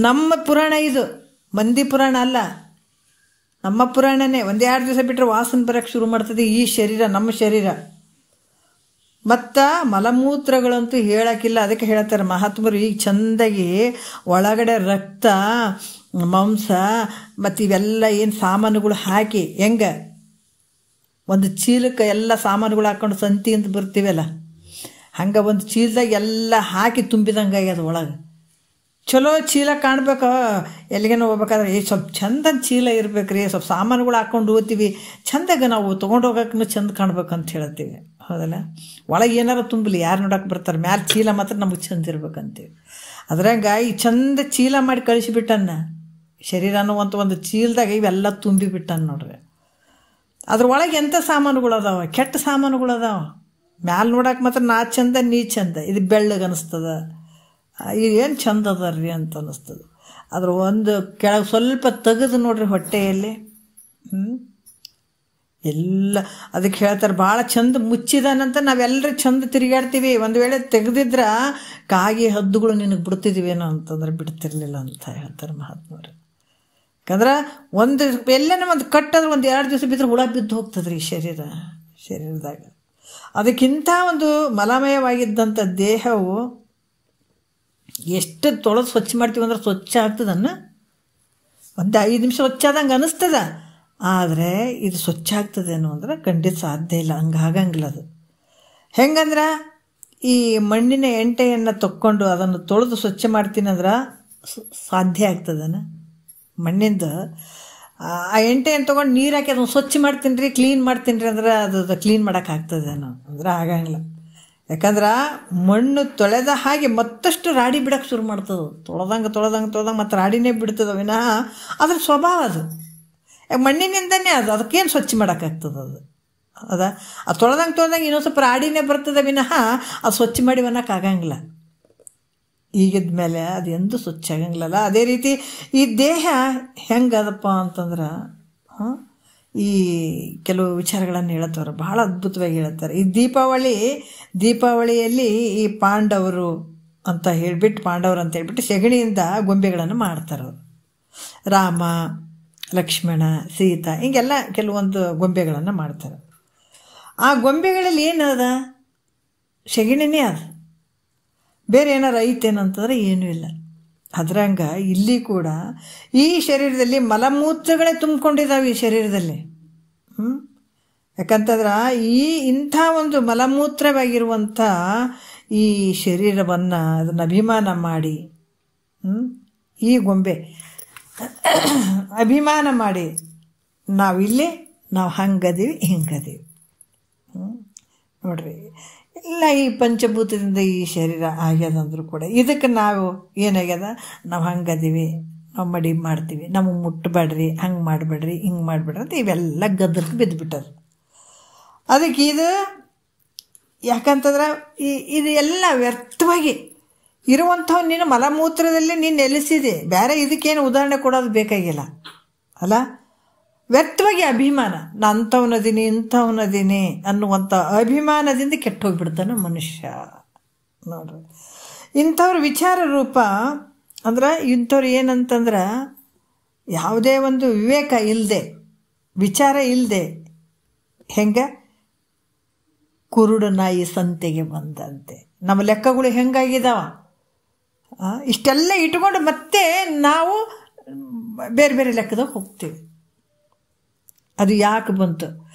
ನಮ್ಮ ಪುರಾಣ ಇದು, ಮಂದಿ ಪುರಾಣ ಅಲ್ಲ, ನಮ್ಮ ಪುರಾಣನೇ. ಒಂದೆರಡು ದಿವಸ ಬಿಟ್ಟರೆ ವಾಸನೆ ಬರೋಕ್ಕೆ ಶುರು ಮಾಡ್ತದೆ ಈ ಶರೀರ, ನಮ್ಮ ಶರೀರ. ಮತ್ತು ಮಲಮೂತ್ರಗಳಂತೂ ಹೇಳೋಕ್ಕಿಲ್ಲ. ಅದಕ್ಕೆ ಹೇಳ್ತಾರೆ ಮಹಾತ್ಮರು, ಈಗ ಚೆಂದಾಗಿ ಒಳಗಡೆ ರಕ್ತ, ಮಾಂಸ ಮತ್ತು ಇವೆಲ್ಲ ಏನು ಸಾಮಾನುಗಳು ಹಾಕಿ, ಹೆಂಗೆ ಒಂದು ಚೀಲಕ್ಕೆ ಎಲ್ಲ ಸಾಮಾನುಗಳು ಹಾಕ್ಕೊಂಡು ಸಂತಿ ಅಂತ ಬರ್ತೀವಲ್ಲ, ಹಂಗೆ ಒಂದು ಚೀಲದಾಗ ಎಲ್ಲ ಹಾಕಿ ತುಂಬಿದಂಗೆ ಆಗ್ಯದ ಒಳಗೆ. ಚಲೋ ಚೀಲ ಕಾಣ್ಬೇಕು, ಎಲ್ಲಿಗೇನೋ ಹೋಗ್ಬೇಕಾದ್ರೆ ಸ್ವಲ್ಪ ಚಂದ ಚೀಲ ಇರ್ಬೇಕು ರೀ, ಸ್ವಲ್ಪ ಸಾಮಾನುಗಳು ಹಾಕ್ಕೊಂಡು ಹೋಗ್ತೀವಿ, ಚಂದಾಗ ನಾವು ತೊಗೊಂಡು ಹೋಗೋಕ್ಕೂ ಚಂದ ಕಾಣ್ಬೇಕಂತ ಹೇಳ್ತೀವಿ. ಹೌದಲ್ಲ? ಒಳಗೆ ಏನಾರು ತುಂಬಲಿ, ಯಾರು ನೋಡೋಕೆ ಬರ್ತಾರೆ, ಮ್ಯಾಲೆ ಚೀಲ ಮಾತ್ರ ನಮಗೆ ಚಂದ ಇರ್ಬೇಕಂತೀವಿ. ಅದ್ರಾಗ ಈ ಚಂದ ಚೀಲ ಮಾಡಿ ಕಳಿಸಿಬಿಟ್ಟನ್ನ ಶರೀರನೂ ಒಂದು ಚೀಲದಾಗ ಇವೆಲ್ಲ ತುಂಬಿಬಿಟ್ಟನ್ನು ನೋಡ್ರಿ. ಅದ್ರ ಒಳಗೆ ಎಂಥ ಸಾಮಾನುಗಳು ಅದಾವ? ಕೆಟ್ಟ ಸಾಮಾನುಗಳು ಅದಾವ. ಮ್ಯಾಲೆ ನೋಡೋಕೆ ಮಾತ್ರ ನಾ ಚಂದ ನೀ ಚಂದ, ಇದು ಬೆಳ್ಳಗೆ ಅನ್ನಿಸ್ತದ, ಏನು ಚಂದ ಅದ ರೀ ಅಂತ ಅನ್ನಿಸ್ತದೆ. ಅದ್ರ ಒಂದು ಕೆಳಗೆ ಸ್ವಲ್ಪ ತೆಗೆದು ನೋಡ್ರಿ ಹೊಟ್ಟೆಯಲ್ಲಿ, ಎಲ್ಲ ಅದಕ್ಕೆ ಹೇಳ್ತಾರೆ ಭಾಳ ಚಂದ ಮುಚ್ಚಿದಾನಂತ ನಾವೆಲ್ಲರೂ ಚಂದ ತಿರುಗಾಡ್ತೀವಿ. ಒಂದು ವೇಳೆ ತೆಗೆದಿದ್ರೆ ಕಾಗಿ ಹದ್ದುಗಳು ನಿನಗೆ ಬಿಡ್ತಿದ್ದೀವೇನೋ ಅಂತಂದ್ರೆ ಬಿಡ್ತಿರ್ಲಿಲ್ಲ ಅಂತ ಹೇಳ್ತಾರೆ ಮಹಾತ್ಮರು. ಯಾಕಂದ್ರೆ ಒಂದು ಎಲ್ಲೇನೋ ಒಂದು ಕಟ್ಟದ್ರೆ ಒಂದು 2 ದಿವಸ ಬಿದ್ದರೆ ಹುಳ ಬಿದ್ದು ಹೋಗ್ತದೆ ರೀ ಶರೀರದಾಗ. ಅದಕ್ಕಿಂತ ಒಂದು ಮಲಮಯವಾಗಿದ್ದಂಥ ದೇಹವು ಎಷ್ಟು ತೊಳೆದು ಸ್ವಚ್ಛ ಮಾಡ್ತೀವಿ ಅಂದ್ರೆ ಸ್ವಚ್ಛ ಆಗ್ತದನ್ನು ಒಂದು 5 ನಿಮಿಷ ಸ್ವಚ್ಛ ಆದಂಗೆ ಅನ್ನಿಸ್ತದ. ಆದರೆ ಇದು ಸ್ವಚ್ಛ ಆಗ್ತದೇನೋ ಅಂದ್ರೆ ಖಂಡಿತ ಸಾಧ್ಯ ಇಲ್ಲ, ಹಂಗಾಗಂಗಿಲ್ಲ ಅದು. ಹೆಂಗಂದ್ರೆ ಈ ಮಣ್ಣಿನ ಎಂಟೆಯನ್ನು ತಕ್ಕೊಂಡು ಅದನ್ನು ತೊಳೆದು ಸ್ವಚ್ಛ ಮಾಡ್ತೀನಿ ಅಂದ್ರೆ ಸಾಧ್ಯ ಆಗ್ತದನ? ಮಣ್ಣಿಂದ ಆ ಎಂಟೆಯನ್ನು ತೊಗೊಂಡು ನೀರು ಹಾಕಿ ಅದನ್ನು ಸ್ವಚ್ಛ ಮಾಡ್ತೀನಿ ರೀ, ಕ್ಲೀನ್ ಮಾಡ್ತೀನಿ ರೀ ಅಂದ್ರೆ ಅದು ಕ್ಲೀನ್ ಮಾಡೋಕ್ಕಾಗ್ತದೇನೋ ಅಂದ್ರೆ ಆಗಂಗಿಲ್ಲ. ಯಾಕಂದ್ರೆ ಮಣ್ಣು ತೊಳೆದ ಹಾಗೆ ಮತ್ತಷ್ಟು ರಾಡಿ ಬಿಡೋಕ್ಕೆ ಶುರು ಮಾಡ್ತದೆ. ತೊಳೆದಂಗೆ ಮತ್ತು ರಾಡಿನೇ ಬಿಡ್ತದೆ ವಿನಃ ಅದ್ರ ಸ್ವಭಾವ ಅದು. ಮಣ್ಣಿನಿಂದನೇ ಅದಕ್ಕೇನು ಸ್ವಚ್ಛ ಮಾಡೋಕ್ಕಾಗ್ತದೆ ಅದು ತೊಳೆದಂಗೆ ಇನ್ನೊಂದು ಸ್ವಲ್ಪ ರಾಡಿನೇ ಬರ್ತದೆ ವಿನಃ ಅದು ಸ್ವಚ್ಛ ಮಾಡಿ ಅನ್ನೋಕ್ಕಾಗಂಗಿಲ್ಲ. ಈಗಿದ ಮೇಲೆ ಅದು ಎಂದೂ ಸ್ವಚ್ಛ ಆಗಂಗಿಲ್ಲಲ್ಲ. ಅದೇ ರೀತಿ ಈ ದೇಹ ಹೆಂಗದಪ್ಪ ಅಂತಂದ್ರೆ ಈ ಕೆಲವು ವಿಚಾರಗಳನ್ನು ಹೇಳ್ತಾರೆ, ಭಾಳ ಅದ್ಭುತವಾಗಿ ಹೇಳ್ತಾರೆ. ಈ ದೀಪಾವಳಿಯಲ್ಲಿ ಈ ಪಾಂಡವರು ಅಂತ ಹೇಳ್ಬಿಟ್ಟು ಸೆಗಣಿಯಿಂದ ಗೊಂಬೆಗಳನ್ನು ಮಾಡ್ತಾರೆ ಅವರು. ರಾಮ, ಲಕ್ಷ್ಮಣ, ಸೀತಾ ಹಿಂಗೆಲ್ಲ ಕೆಲವೊಂದು ಗೊಂಬೆಗಳನ್ನು ಮಾಡ್ತಾರೆ. ಆ ಗೊಂಬೆಗಳಲ್ಲಿ ಏನದ? ಸೆಗಣಿನೇ ಅದ, ಬೇರೆ ಏನಾರು ಐತೇನಂತಂದ್ರೆ ಏನೂ ಇಲ್ಲ. ಅದ್ರಂಗೆ ಇಲ್ಲಿ ಕೂಡ ಈ ಶರೀರದಲ್ಲಿ ಮಲಮೂತ್ರಗಳೇ ತುಂಬಿಕೊಂಡಿದ್ದಾವೆ ಈ ಶರೀರದಲ್ಲಿ. ಯಾಕಂತಂದ್ರೆ ಇಂಥ ಒಂದು ಮಲಮೂತ್ರವಾಗಿರುವಂಥ ಈ ಶರೀರವನ್ನು ಅದನ್ನು ಅಭಿಮಾನ ಮಾಡಿ ಈ ಗೊಂಬೆ ಅಭಿಮಾನ ಮಾಡಿ ನಾವು ಹಂಗದೀವಿ ಹಿಂಗದೀವಿ. ನೋಡ್ರಿ, ಇಲ್ಲ ಈ ಪಂಚಭೂತದಿಂದ ಈ ಶರೀರ ಆಗ್ಯದಂದ್ರೂ ಕೂಡ ಇದಕ್ಕೆ ನಾವು ಏನಾಗ್ಯದ, ನಾವು ಹಂಗದೀವಿ, ನಾವು ಮಡಿ ಮಾಡ್ತೀವಿ, ನಮಗೆ ಮುಟ್ಟಬೇಡ್ರಿ, ಹಂಗೆ ಮಾಡಬೇಡ್ರಿ, ಹಿಂಗೆ ಮಾಡಬೇಡ್ರಿ ಅಂತ ಇವೆಲ್ಲ ಗದ್ದಲಕ್ಕೆ ಬಿದ್ದುಬಿಟ್ಟರು. ಅದಕ್ಕೆ ಇದು ಯಾಕಂತಂದ್ರೆ ಇದು ಎಲ್ಲ ವ್ಯರ್ಥವಾಗಿ ಇರುವಂಥವು ನೀನು ಮಲಮೂತ್ರದಲ್ಲಿ ನೀನು ನೆಲೆಸಿದೆ, ಬೇರೆ ಇದಕ್ಕೇನು ಉದಾಹರಣೆ ಕೊಡೋದು ಬೇಕಾಗಿಲ್ಲ ಅಲ್ಲ. ವ್ಯರ್ಥವಾಗಿ ಅಭಿಮಾನ, ನಾ ಅಂಥವನದೀನಿ ಇಂಥವನದೀನಿ ಅನ್ನುವಂಥ ಅಭಿಮಾನದಿಂದ ಕೆಟ್ಟು ಹೋಗಿಬಿಡ್ತಾನೆ ಮನುಷ್ಯ. ನೋಡ್ರಿ, ಇಂಥವ್ರ ವಿಚಾರ ರೂಪ ಅಂದ್ರೆ ಇಂಥವ್ರು ಏನಂತಂದ್ರೆ ಯಾವುದೇ ಒಂದು ವಿವೇಕ ಇಲ್ಲದೆ, ವಿಚಾರ ಇಲ್ಲದೆ, ಹೆಂಗೆ ಕುರುಡು ನಾಯಿ ಸಂತೆಗೆ ಬಂದಂತೆ. ನಮ್ಮ ಲೆಕ್ಕಗಳು ಹೆಂಗಾಗಿದ್ದಾವ, ಇಷ್ಟೆಲ್ಲ ಇಟ್ಕೊಂಡು ಮತ್ತೆ ನಾವು ಬೇರೆ ಬೇರೆ ಲೆಕ್ಕದಾಗ ಹೋಗ್ತೀವಿ. ಅದು ಯಾಕೆ ಬಂತು?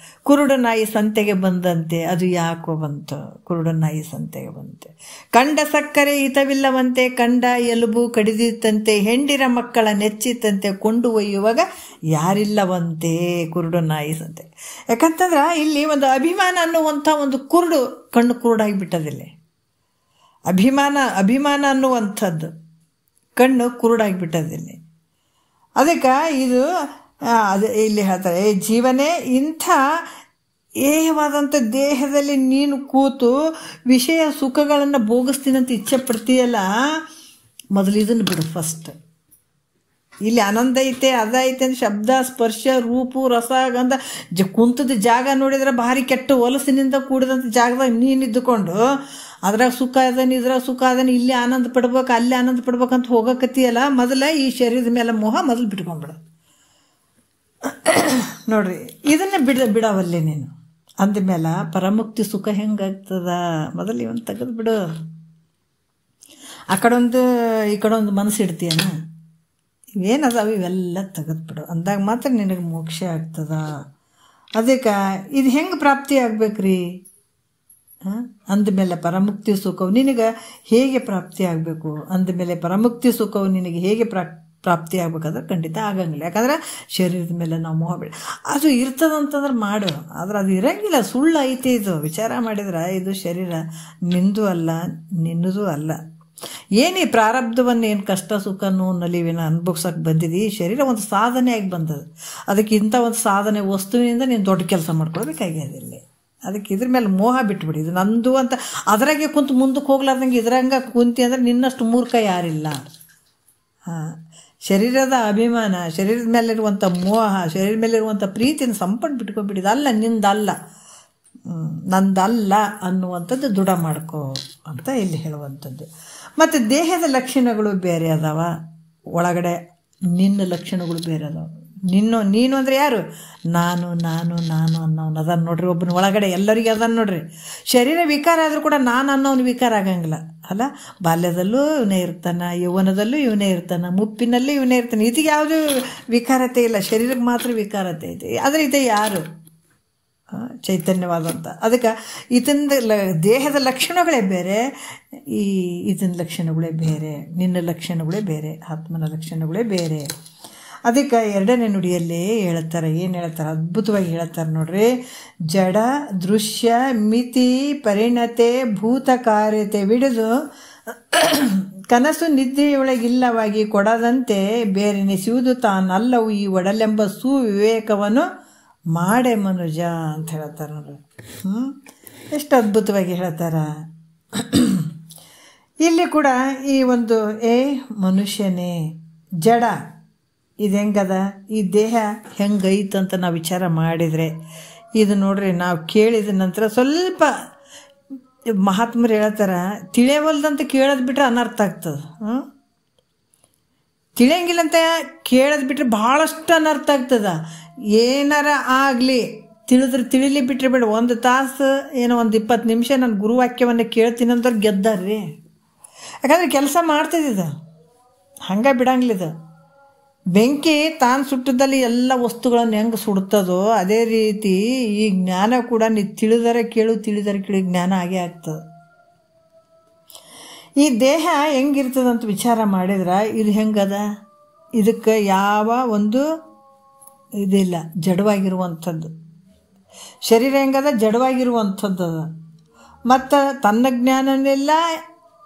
ಕುರುಡು ನಾಯಿ ಸಂತೆಗೆ ಬಂದಂತೆ. ಅದು ಯಾಕೋ ಬಂತು? ಕುರುಡು ನಾಯಿ ಸಂತೆಗೆ ಬಂತೆ. ಕಂಡ ಸಕ್ಕರೆ ಹಿತವಿಲ್ಲವಂತೆ, ಕಂಡ ಎಲುಬು ಕಡಿದಿತ್ತಂತೆ, ಹೆಂಡಿರ ಮಕ್ಕಳ ನೆಚ್ಚಿತ್ತಂತೆ, ಕೊಂಡು ಒಯ್ಯುವಾಗ ಯಾರಿಲ್ಲವಂತೆ. ಕುರುಡು ನಾಯಿ ಸಂತೆ. ಯಾಕಂತಂದ್ರೆ ಇಲ್ಲಿ ಒಂದು ಅಭಿಮಾನ ಅನ್ನುವಂಥ ಒಂದು ಕುರುಡು, ಕಣ್ಣು ಕುರುಡಾಗಿಬಿಟ್ಟದಿಲ್ಲಿ. ಅಭಿಮಾನ ಅನ್ನುವಂಥದ್ದು ಕಣ್ಣು ಕುರುಡಾಗಿಬಿಟ್ಟದಿಲ್ಲಿ. ಅದಕ್ಕೆ ಇದು ಅದು ಇಲ್ಲಿ ಹೇಳ್ತಾರೆ, ಜೀವನೇ ಇಂಥ ಏಯವಾದಂಥ ದೇಹದಲ್ಲಿ ನೀನು ಕೂತು ವಿಷಯ ಸುಖಗಳನ್ನು ಭೋಗಿಸ್ತೀನಂತ ಇಚ್ಛೆ ಪಡ್ತೀಯಲ್ಲ, ಮೊದಲು ಇದನ್ನು ಬಿಡು ಫಸ್ಟ್. ಇಲ್ಲಿ ಆನಂದ ಐತೆ, ಅದೈತೆ ಅಂತ ಶಬ್ದ ಸ್ಪರ್ಶ ರೂಪು ರಸ ಗಂಧ ಕುಂತದ ಜಾಗ ನೋಡಿದ್ರೆ ಭಾರಿ ಕೆಟ್ಟ ಹೊಲಸಿನಿಂದ ಕೂಡಿದಂಥ ಜಾಗದಾಗ ನೀನು ಇದ್ದುಕೊಂಡು ಅದ್ರಾಗ ಸುಖ ಅದನ್ನು ಇದ್ರಾಗ ಸುಖ ಅದನ್ನು, ಇಲ್ಲಿ ಆನಂದ ಪಡ್ಬೇಕು ಅಲ್ಲಿ ಆನಂದ ಪಡ್ಬೇಕಂತ ಹೋಗಕತ್ತೀಯಲ್ಲ, ಮೊದಲ ಈ ಶರೀರದ ಮೇಲೆ ಮೋಹ ಮೊದಲು ಬಿಟ್ಕೊಂಡ್ಬಿಡು. ನೋಡ್ರಿ, ಇದನ್ನೇ ಬಿಡವಲ್ಲಿ ನೀನು ಅಂದಮೇಲೆ ಪರಮುಕ್ತಿ ಸುಖ ಹೆಂಗಾಗ್ತದ? ಮೊದಲು ಇವನು ತೆಗೆದು ಬಿಡು. ಆ ಕಡೊಂದು ಈ ಕಡೊಂದು ಮನಸ್ಸು ಇಡ್ತೀಯನ, ಇವೇನದಾವ ಇವೆಲ್ಲ ತೆಗೆದುಬಿಡು. ಅಂದಾಗ ಮಾತ್ರ ನಿನಗೆ ಮೋಕ್ಷ ಆಗ್ತದ. ಅದಕ್ಕೆ ಇದು ಹೆಂಗೆ ಪ್ರಾಪ್ತಿ ಆಗ್ಬೇಕ್ರಿ ಅಂದಮೇಲೆ ಪರಮುಕ್ತಿ ಸುಖವು ನಿನಗೆ ಹೇಗೆ ಪ್ರಾಪ್ತಿ ಆಗಬೇಕು? ಅಂದಮೇಲೆ ಪರಮುಕ್ತಿ ಸುಖವು ನಿನಗೆ ಹೇಗೆ ಪ್ರಾಪ್ತಿ ಆಗ್ಬೇಕಂದ್ರೆ ಖಂಡಿತ ಆಗಂಗಿಲ್ಲ. ಯಾಕಂದ್ರೆ ಶರೀರದ ಮೇಲೆ ನಾವು ಮೋಹ ಬಿಡ, ಅದು ಇರ್ತದಂತಂದ್ರೆ ಮಾಡು, ಆದ್ರೆ ಅದು ಇರಂಗಿಲ್ಲ, ಸುಳ್ಳು ಐತಿ. ಇದು ವಿಚಾರ ಮಾಡಿದ್ರೆ ಇದು ಶರೀರ ನಿಂದು ಅಲ್ಲ, ನಿನ್ನದು ಅಲ್ಲ. ಏನು ಈ ಪ್ರಾರಬ್ಧವನ್ನು ಏನು ಕಷ್ಟ ಸುಖ ನೋವು ನಲಿವಿನ ಅನುಭವಿಸೋಕೆ ಬಂದಿದೆ, ಈ ಶರೀರ ಒಂದು ಸಾಧನೆಯಾಗಿ ಬಂದದ್ದು. ಅದಕ್ಕೆ ಇಂಥ ಒಂದು ಸಾಧನೆ ವಸ್ತುವಿನಿಂದ ನೀನು ದೊಡ್ಡ ಕೆಲಸ ಮಾಡ್ಕೊಳ್ಬೇಕಾಗ್ಯದಿಲ್ಲ. ಅದಕ್ಕೆ ಇದ್ರ ಮೇಲೆ ಮೋಹ ಬಿಟ್ಬಿಡಿ, ಇದು ನಂದು ಅಂತ ಅದ್ರಾಗೆ ಕುಂತು ಮುಂದಕ್ಕೆ ಹೋಗ್ಲಾರ್ದಂಗೆ ಇದ್ರಂಗೆ ಕುಂತಿ ಅಂದ್ರೆ ನಿನ್ನಷ್ಟು ಮೂರ್ಖ ಯಾರಿಲ್ಲ. ಶರೀರದ ಅಭಿಮಾನ, ಶರೀರದ ಮೇಲಿರುವಂಥ ಮೋಹ, ಶರೀರದ ಮೇಲಿರುವಂಥ ಪ್ರೀತಿನ ಸಂಪಟ್ಟು ಬಿಟ್ಕೊಂಡ್ಬಿಟ್ಟಿದ್ದು. ಅಲ್ಲ, ನಿಂದಲ್ಲ, ನಂದಲ್ಲ ಅನ್ನುವಂಥದ್ದು ದೃಢ ಮಾಡ್ಕೋ ಅಂತ ಇಲ್ಲಿ ಹೇಳುವಂಥದ್ದು. ಮತ್ತು ದೇಹದ ಲಕ್ಷಣಗಳು ಬೇರೆ ಅದಾವ, ಒಳಗಡೆ ನಿನ್ನ ಲಕ್ಷಣಗಳು ಬೇರೆ ಅದಾವ. ನೀನು ಅಂದರೆ ಯಾರು? ನಾನು ಅನ್ನೋನು ಅದನ್ನು ನೋಡ್ರಿ. ಒಬ್ಬನ ಒಳಗಡೆ ಎಲ್ಲರಿಗೆ ಅದನ್ನು ನೋಡ್ರಿ. ಶರೀರ ವಿಕಾರ ಆದರೂ ಕೂಡ ನಾನು ಅನ್ನೋನು ವಿಕಾರ ಆಗಂಗಿಲ್ಲ ಅಲ್ಲ. ಬಾಲ್ಯದಲ್ಲೂ ಇವನೇ ಇರ್ತಾನೆ, ಯೌವನದಲ್ಲೂ ಇವನೇ ಇರ್ತಾನೆ, ಮುಪ್ಪಿನಲ್ಲೂ ಇವನೇ ಇರ್ತಾನೆ. ಇದಕ್ಕೆ ಯಾವುದೂ ವಿಕಾರತೆ ಇಲ್ಲ, ಶರೀರಕ್ಕೆ ಮಾತ್ರ ವಿಕಾರತೆ ಐತೆ. ಆದರೆ ಇದು ಯಾರು? ಚೈತನ್ಯವಾದಂಥ. ಅದಕ್ಕೆ ಇದನ್ನ ದೇಹದ ಲಕ್ಷಣಗಳೇ ಬೇರೆ, ಇದನ್ನ ಲಕ್ಷಣಗಳೇ ಬೇರೆ, ನಿನ್ನ ಲಕ್ಷಣಗಳೇ ಬೇರೆ, ಆತ್ಮನ ಲಕ್ಷಣಗಳೇ ಬೇರೆ. ಅದಕ್ಕೆ ಎರಡನೇ ನುಡಿಯಲ್ಲಿ ಹೇಳ್ತಾರೆ, ಏನು ಹೇಳ್ತಾರೆ, ಅದ್ಭುತವಾಗಿ ಹೇಳ್ತಾರೆ ನೋಡ್ರಿ. ಜಡ ದೃಶ್ಯ ಮಿತಿ ಪರಿಣತೆ ಭೂತ ಕಾರ್ಯತೆ ಬಿಡಿದು ಕನಸು ನಿದ್ದೆಯೊಳಗಿಲ್ಲವಾಗಿ ಕೊಡದಂತೆ ಬೇರೆನಿಸುವುದು ತಾನಲ್ಲವು ಈ ಒಡಲೆಂಬ ಸುವಿವೇಕವನ್ನು ಮಾಡೆ ಮನುಜ ಅಂತ ಹೇಳ್ತಾರೆ ನೋಡ್ರಿ. ಎಷ್ಟು ಅದ್ಭುತವಾಗಿ ಹೇಳ್ತಾರೆ. ಇಲ್ಲಿ ಕೂಡ ಈ ಒಂದು ಮನುಷ್ಯನೇ ಜಡ, ಇದು ಹೆಂಗದ, ಈ ದೇಹ ಹೆಂಗೈತಂತ ನಾವು ವಿಚಾರ ಮಾಡಿದರೆ ಇದು ನೋಡ್ರಿ. ನಾವು ಕೇಳಿದ ನಂತರ ಸ್ವಲ್ಪ ಮಹಾತ್ಮರು ಹೇಳ್ತಾರೆ, ತಿಳಿಯವಲ್ದಂತ ಕೇಳೋದು ಬಿಟ್ರೆ ಅನರ್ಥ ಆಗ್ತದೆ. ತಿಳಿಯಂಗಿಲ್ಲಂತ ಕೇಳೋದು ಬಿಟ್ರೆ ಭಾಳಷ್ಟು ಅನರ್ಥ ಆಗ್ತದೆ. ಏನಾರ ಆಗಲಿ ತಿಳಿದ್ರೆ ತಿಳಿಲಿ, ಬಿಟ್ಟರೆ ಬೇಡ. ಒಂದು ತಾಸು ಏನೋ ಒಂದು 20 ನಿಮಿಷ ನಾನು ಗುರುವಾಕ್ಯವನ್ನು ಕೇಳ್ತೀನಿ ಅಂತವ್ರು ಗೆದ್ದಾರ್ರಿ. ಯಾಕಂದ್ರೆ ಕೆಲಸ ಮಾಡ್ತಿದ್ದಿದ್ದು ಹಂಗೆ ಬಿಡಂಗಿಲ್ಲಿದು. ಬೆಂಕಿ ತಾನು ಸುಟ್ಟದಲ್ಲಿ ಎಲ್ಲ ವಸ್ತುಗಳನ್ನು ಹೆಂಗೆ ಸುಡ್ತದೋ ಅದೇ ರೀತಿ ಈ ಜ್ಞಾನ ಕೂಡ ನೀ ತಿಳಿದರೆ ಕೇಳು, ತಿಳಿದರೆ ಕೇಳಿ ಜ್ಞಾನ ಆಗೇ ಆಗ್ತದೆ. ಈ ದೇಹ ಹೆಂಗಿರ್ತದಂತ ವಿಚಾರ ಮಾಡಿದ್ರೆ ಇದು ಹೆಂಗದ, ಇದಕ್ಕೆ ಯಾವ ಒಂದು ಇದಿಲ್ಲ, ಜಡವಾಗಿರುವಂಥದ್ದು. ಶರೀರ ಹೆಂಗದ, ಜಡವಾಗಿರುವಂಥದ್ದು ಅದ. ಮತ್ತು ತನ್ನ ಜ್ಞಾನನಿಲ್ಲ,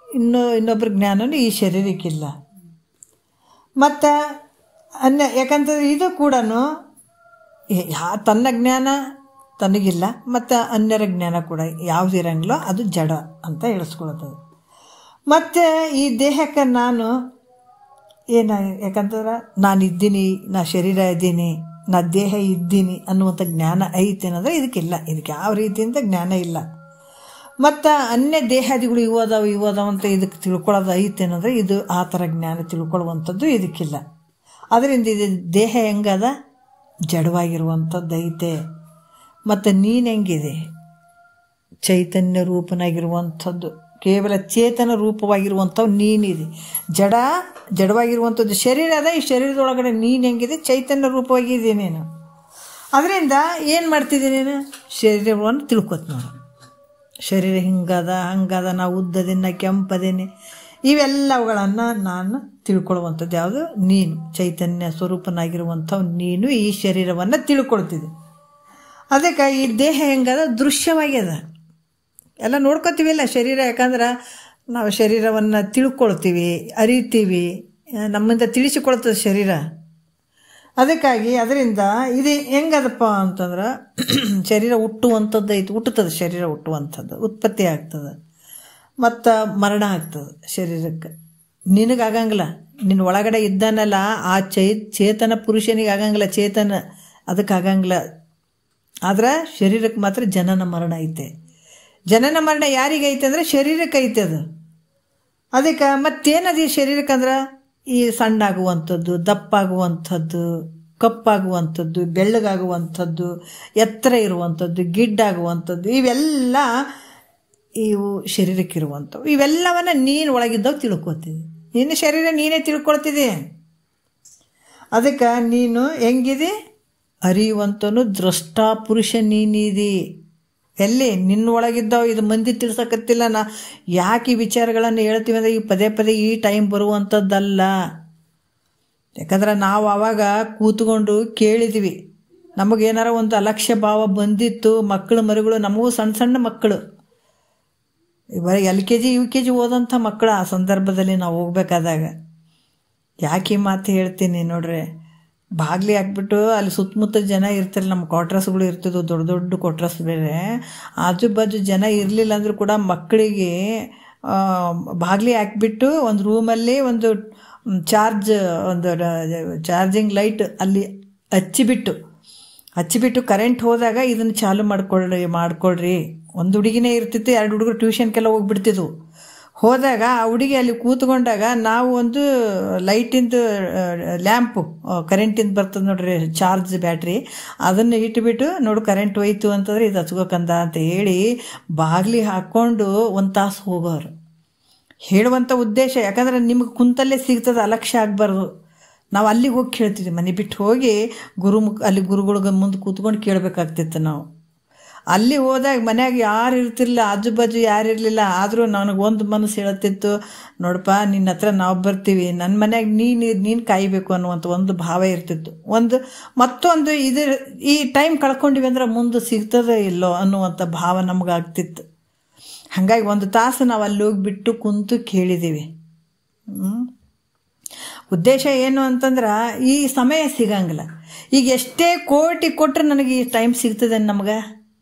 ಇನ್ನೊಬ್ಬರ ಜ್ಞಾನನೂ ಈ ಶರೀರಕ್ಕಿಲ್ಲ. ಮತ್ತು ಯಾಕಂತಂದ್ರೆ ಇದು ಕೂಡ ತನ್ನ ಜ್ಞಾನ ತನಗಿಲ್ಲ, ಮತ್ತು ಅನ್ಯರ ಜ್ಞಾನ ಕೂಡ ಯಾವುದು ಇರಂಗಿಲ್ಲೋ ಅದು ಜಡ ಅಂತ ಹೇಳಿಸ್ಕೊಳ್ತದೆ. ಮತ್ತು ಈ ದೇಹಕ್ಕೆ ನಾನು ಯಾಕಂತಂದ್ರೆ ನಾನಿದ್ದೀನಿ, ನಾ ಶರೀರ ಇದ್ದೀನಿ, ನಾ ದೇಹ ಇದ್ದೀನಿ ಅನ್ನುವಂಥ ಜ್ಞಾನ ಐತಿ ಅನ್ನೋದ್ರೆ ಇದಕ್ಕಿಲ್ಲ. ಇದಕ್ಕೆ ಯಾವ ರೀತಿಯಿಂದ ಜ್ಞಾನ ಇಲ್ಲ. ಮತ್ತು ಅನ್ಯ ದೇಹಾದಿಗಳು ಇವು ಅಂತ ಇದಕ್ಕೆ ತಿಳ್ಕೊಳ್ಳೋದು ಐತಿ ಅನ್ನೋದ್ರೆ ಇದು ಆ ಥರ ಜ್ಞಾನ ತಿಳ್ಕೊಳ್ಳುವಂಥದ್ದು ಇದಕ್ಕಿಲ್ಲ. ಅದರಿಂದ ಇದು ದೇಹ ಹೆಂಗದ, ಜಡವಾಗಿರುವಂಥದ್ದು ಐತೆ. ಮತ್ತು ನೀನು ಹೆಂಗಿದೆ, ಚೈತನ್ಯ ರೂಪನಾಗಿರುವಂಥದ್ದು, ಕೇವಲ ಚೇತನ ರೂಪವಾಗಿರುವಂಥವು ನೀನಿದೆ. ಜಡವಾಗಿರುವಂಥದ್ದು ಶರೀರ ಅದ. ಈ ಶರೀರದೊಳಗಡೆ ನೀನು ಹೆಂಗಿದೆ, ಚೈತನ್ಯ ರೂಪವಾಗಿದೆ ನೀನು. ಅದರಿಂದ ಏನು ಮಾಡ್ತಿದ್ದೀನಿ, ನೀನು ಶರೀರವನ್ನು ತಿಳ್ಕೊತ ನೋಡು. ಶರೀರ ಹಂಗದ, ನಾ ಉದ್ದದಿನ, ಕೆಂಪದೇನೆ, ಇವೆಲ್ಲವುಗಳನ್ನು ನಾನು ತಿಳ್ಕೊಳ್ಳುವಂಥದ್ದು ಯಾವುದು, ನೀನು ಚೈತನ್ಯ ಸ್ವರೂಪನಾಗಿರುವಂಥವು ನೀನು ಈ ಶರೀರವನ್ನು ತಿಳ್ಕೊಳ್ತಿದ್ದೆ. ಅದಕ್ಕೆ ಈ ದೇಹ ಹೆಂಗದ, ದೃಶ್ಯವಾಗ್ಯದ. ಎಲ್ಲ ನೋಡ್ಕೊತೀವಿಲ್ಲ ಶರೀರ, ಯಾಕಂದ್ರೆ ನಾವು ಶರೀರವನ್ನು ತಿಳ್ಕೊಳ್ತೀವಿ, ಅರಿತೀವಿ, ನಮ್ಮಿಂದ ತಿಳಿಸಿಕೊಳ್ತದೆ ಶರೀರ. ಅದಕ್ಕಾಗಿ ಅದರಿಂದ ಇದು ಹೆಂಗದಪ್ಪ ಅಂತಂದ್ರೆ ಶರೀರ ಹುಟ್ಟುವಂಥದ್ದು ಐತಿ, ಹುಟ್ಟುತ್ತದೆ ಶರೀರ, ಹುಟ್ಟುವಂಥದ್ದು ಉತ್ಪತ್ತಿ ಆಗ್ತದೆ, ಮತ್ತು ಮರಣ ಆಗ್ತದೆ ಶರೀರಕ್ಕೆ. ನಿನಗಾಗಂಗಿಲ್ಲ, ನಿನ್ನ ಒಳಗಡೆ ಇದ್ದಾನಲ್ಲ ಆ ಚೇತನ ಪುರುಷನಿಗೆ ಆಗಂಗಿಲ್ಲ, ಚೇತನ ಅದಕ್ಕಾಗಂಗಿಲ್ಲ. ಆದ್ರೆ ಶರೀರಕ್ಕೆ ಮಾತ್ರ ಜನನ ಮರಣ ಐತೆ. ಜನನ ಮರಣ ಯಾರಿಗೆ ಐತೆ ಅಂದರೆ ಶರೀರಕ್ಕೆ ಐತೆ ಅದು. ಅದಕ್ಕೆ ಮತ್ತೇನದು ಈ ಶರೀರಕ್ಕಂದ್ರೆ ಈ ಸಣ್ಣಾಗುವಂಥದ್ದು, ದಪ್ಪಾಗುವಂಥದ್ದು, ಕಪ್ಪಾಗುವಂಥದ್ದು, ಬೆಳ್ಳಗಾಗುವಂಥದ್ದು, ಎತ್ತರ ಇರುವಂಥದ್ದು, ಗಿಡ್ಡಾಗುವಂಥದ್ದು, ಇವೆಲ್ಲ ಇವು ಶರೀರಕ್ಕಿರುವಂಥವು. ಇವೆಲ್ಲವನ್ನು ನೀನು ಒಳಗಿದ್ದಾಗ ತಿಳ್ಕೊತಿದ್ದೆ. ನಿನ್ನ ಶರೀರ ನೀನೇ ತಿಳ್ಕೊಳ್ತಿದ್ದೆ. ಅದಕ್ಕೆ ನೀನು ಹೆಂಗಿದೆ, ಅರಿಯುವಂಥನು ದ್ರಷ್ಟ ಪುರುಷ ನೀನಿದಿ. ಎಲ್ಲಿ ನಿನ್ನೊಳಗಿದ್ದಾವೆ, ಇದು ಮಂದಿ ತಿಳ್ಸಕತ್ತಿಲ್ಲ. ಯಾಕೆ ಈ ವಿಚಾರಗಳನ್ನು ಹೇಳ್ತೀವಿ ಅಂದರೆ ಈ ಪದೇ ಈ ಟೈಮ್ ಬರುವಂಥದ್ದಲ್ಲ. ಯಾಕಂದ್ರೆ ನಾವು ಆವಾಗ ಕೂತ್ಕೊಂಡು ಕೇಳಿದ್ವಿ, ನಮಗೇನಾರ ಒಂದು ಅಲಕ್ಷ್ಯ ಭಾವ ಬಂದಿತ್ತು. ಮಕ್ಕಳು ನಮಗೂ ಸಣ್ಣ ಮಕ್ಕಳು, ಇವಾಗ LKG UKG ಓದೋಂಥ ಮಕ್ಕಳು. ಆ ಸಂದರ್ಭದಲ್ಲಿ ನಾವು ಹೋಗ್ಬೇಕಾದಾಗ ಯಾಕೆ ಮಾತು ಹೇಳ್ತೀನಿ ನೋಡ್ರಿ, ಬಾಗಿಲಿ ಹಾಕ್ಬಿಟ್ಟು ಅಲ್ಲಿ ಸುತ್ತಮುತ್ತ ಜನ ಇರ್ತಾರೆ, ನಮ್ಮ ಕ್ವಾರ್ಟರ್ಸ್ಗಳು ಇರ್ತಿದ್ವು, ದೊಡ್ಡ ಕ್ವಾರ್ಟರ್ಸ್ ಬೇರೆ. ಆಜು ಬಾಜು ಜನ ಇರಲಿಲ್ಲ ಅಂದರೂ ಕೂಡ ಮಕ್ಕಳಿಗೆ ಬಾಗಿಲಿ ಹಾಕ್ಬಿಟ್ಟು ಒಂದು ರೂಮಲ್ಲಿ ಒಂದು ಚಾರ್ಜಿಂಗ್ ಲೈಟ್ ಅಲ್ಲಿ ಹಚ್ಚಿಬಿಟ್ಟು ಕರೆಂಟ್ ಹೋದಾಗ ಇದನ್ನು ಚಾಲು ಮಾಡ್ಕೊಳ್ರಿ. ಒಂದು ಹುಡುಗಿನೇ ಇರ್ತಿತ್ತು, 2 ಹುಡುಗರು ಟ್ಯೂಷನ್ಗೆಲ್ಲ ಹೋಗ್ಬಿಡ್ತಿದ್ವು. ಹೋದಾಗ ಆ ಹುಡುಗಿ ಅಲ್ಲಿ ಕೂತ್ಕೊಂಡಾಗ ನಾವು ಒಂದು ಲೈಟಿಂದು ಲ್ಯಾಂಪು ಕರೆಂಟಿಂದ ಬರ್ತದೆ ನೋಡ್ರಿ, ಚಾರ್ಜ್ ಬ್ಯಾಟ್ರಿ, ಅದನ್ನು ಇಟ್ಬಿಟ್ಟು ನೋಡು ಕರೆಂಟ್ ಹೋಯ್ತು ಅಂತಂದ್ರೆ ಇದು ಹಚ್ಕೋಕಂದ ಅಂತ ಹೇಳಿ ಬಾಗಿಲಿ ಹಾಕ್ಕೊಂಡು 1 ತಾಸು ಹೋಗೋರು. ಹೇಳುವಂಥ ಉದ್ದೇಶ, ಯಾಕಂದ್ರೆ ನಿಮ್ಗೆ ಕುಂತಲ್ಲೇ ಸಿಗ್ತದೆ, ಅಲಕ್ಷ್ಯ ಆಗಬಾರ್ದು. ನಾವು ಅಲ್ಲಿಗೆ ಹೋಗಿ ಕೇಳ್ತಿದ್ವಿ, ಮನೆ ಬಿಟ್ಟು ಹೋಗಿ ಅಲ್ಲಿ ಗುರುಗಳಿಗೆ ಮುಂದೆ ಕೂತ್ಕೊಂಡು ಕೇಳಬೇಕಾಗ್ತಿತ್ತು ನಾವು. ಅಲ್ಲಿ ಹೋದಾಗ ಮನ್ಯಾಗ ಯಾರು ಇರ್ತಿರ್ಲಿಲ್ಲ, ಆಜು ಬಾಜು ಯಾರು ಇರಲಿಲ್ಲ. ಆದರೂ ನನಗೊಂದು ಮನಸ್ಸು ಹೇಳ್ತಿತ್ತು, ನೋಡಪ್ಪ ನಿನ್ನ ಹತ್ರ ನಾವು ಬರ್ತೀವಿ, ನನ್ನ ಮನ್ಯಾಗ ನೀನು ಕಾಯಬೇಕು ಅನ್ನುವಂಥ ಒಂದು ಭಾವ ಇರ್ತಿತ್ತು. ಮತ್ತೊಂದು ಈ ಟೈಮ್ ಕಳ್ಕೊಂಡಿವಿ ಅಂದ್ರೆ ಮುಂದೆ ಸಿಗ್ತದೆ ಇಲ್ಲೋ ಅನ್ನುವಂಥ ಭಾವ ನಮಗಾಗ್ತಿತ್ತು. ಹಾಗಾಗಿ 1 ತಾಸು ನಾವು ಅಲ್ಲಿ ಹೋಗಿಬಿಟ್ಟು ಕುಂತು ಕೇಳಿದ್ದೀವಿ. ಉದ್ದೇಶ ಏನು ಅಂತಂದ್ರೆ ಈ ಸಮಯ ಸಿಗಂಗಿಲ್ಲ. ಈಗ ಎಷ್ಟೇ ಕೋಟಿ ಕೊಟ್ಟರೆ ನನಗೆ ಈ ಟೈಮ್ ಸಿಗ್ತದೆ ನಮ್ಗೆ,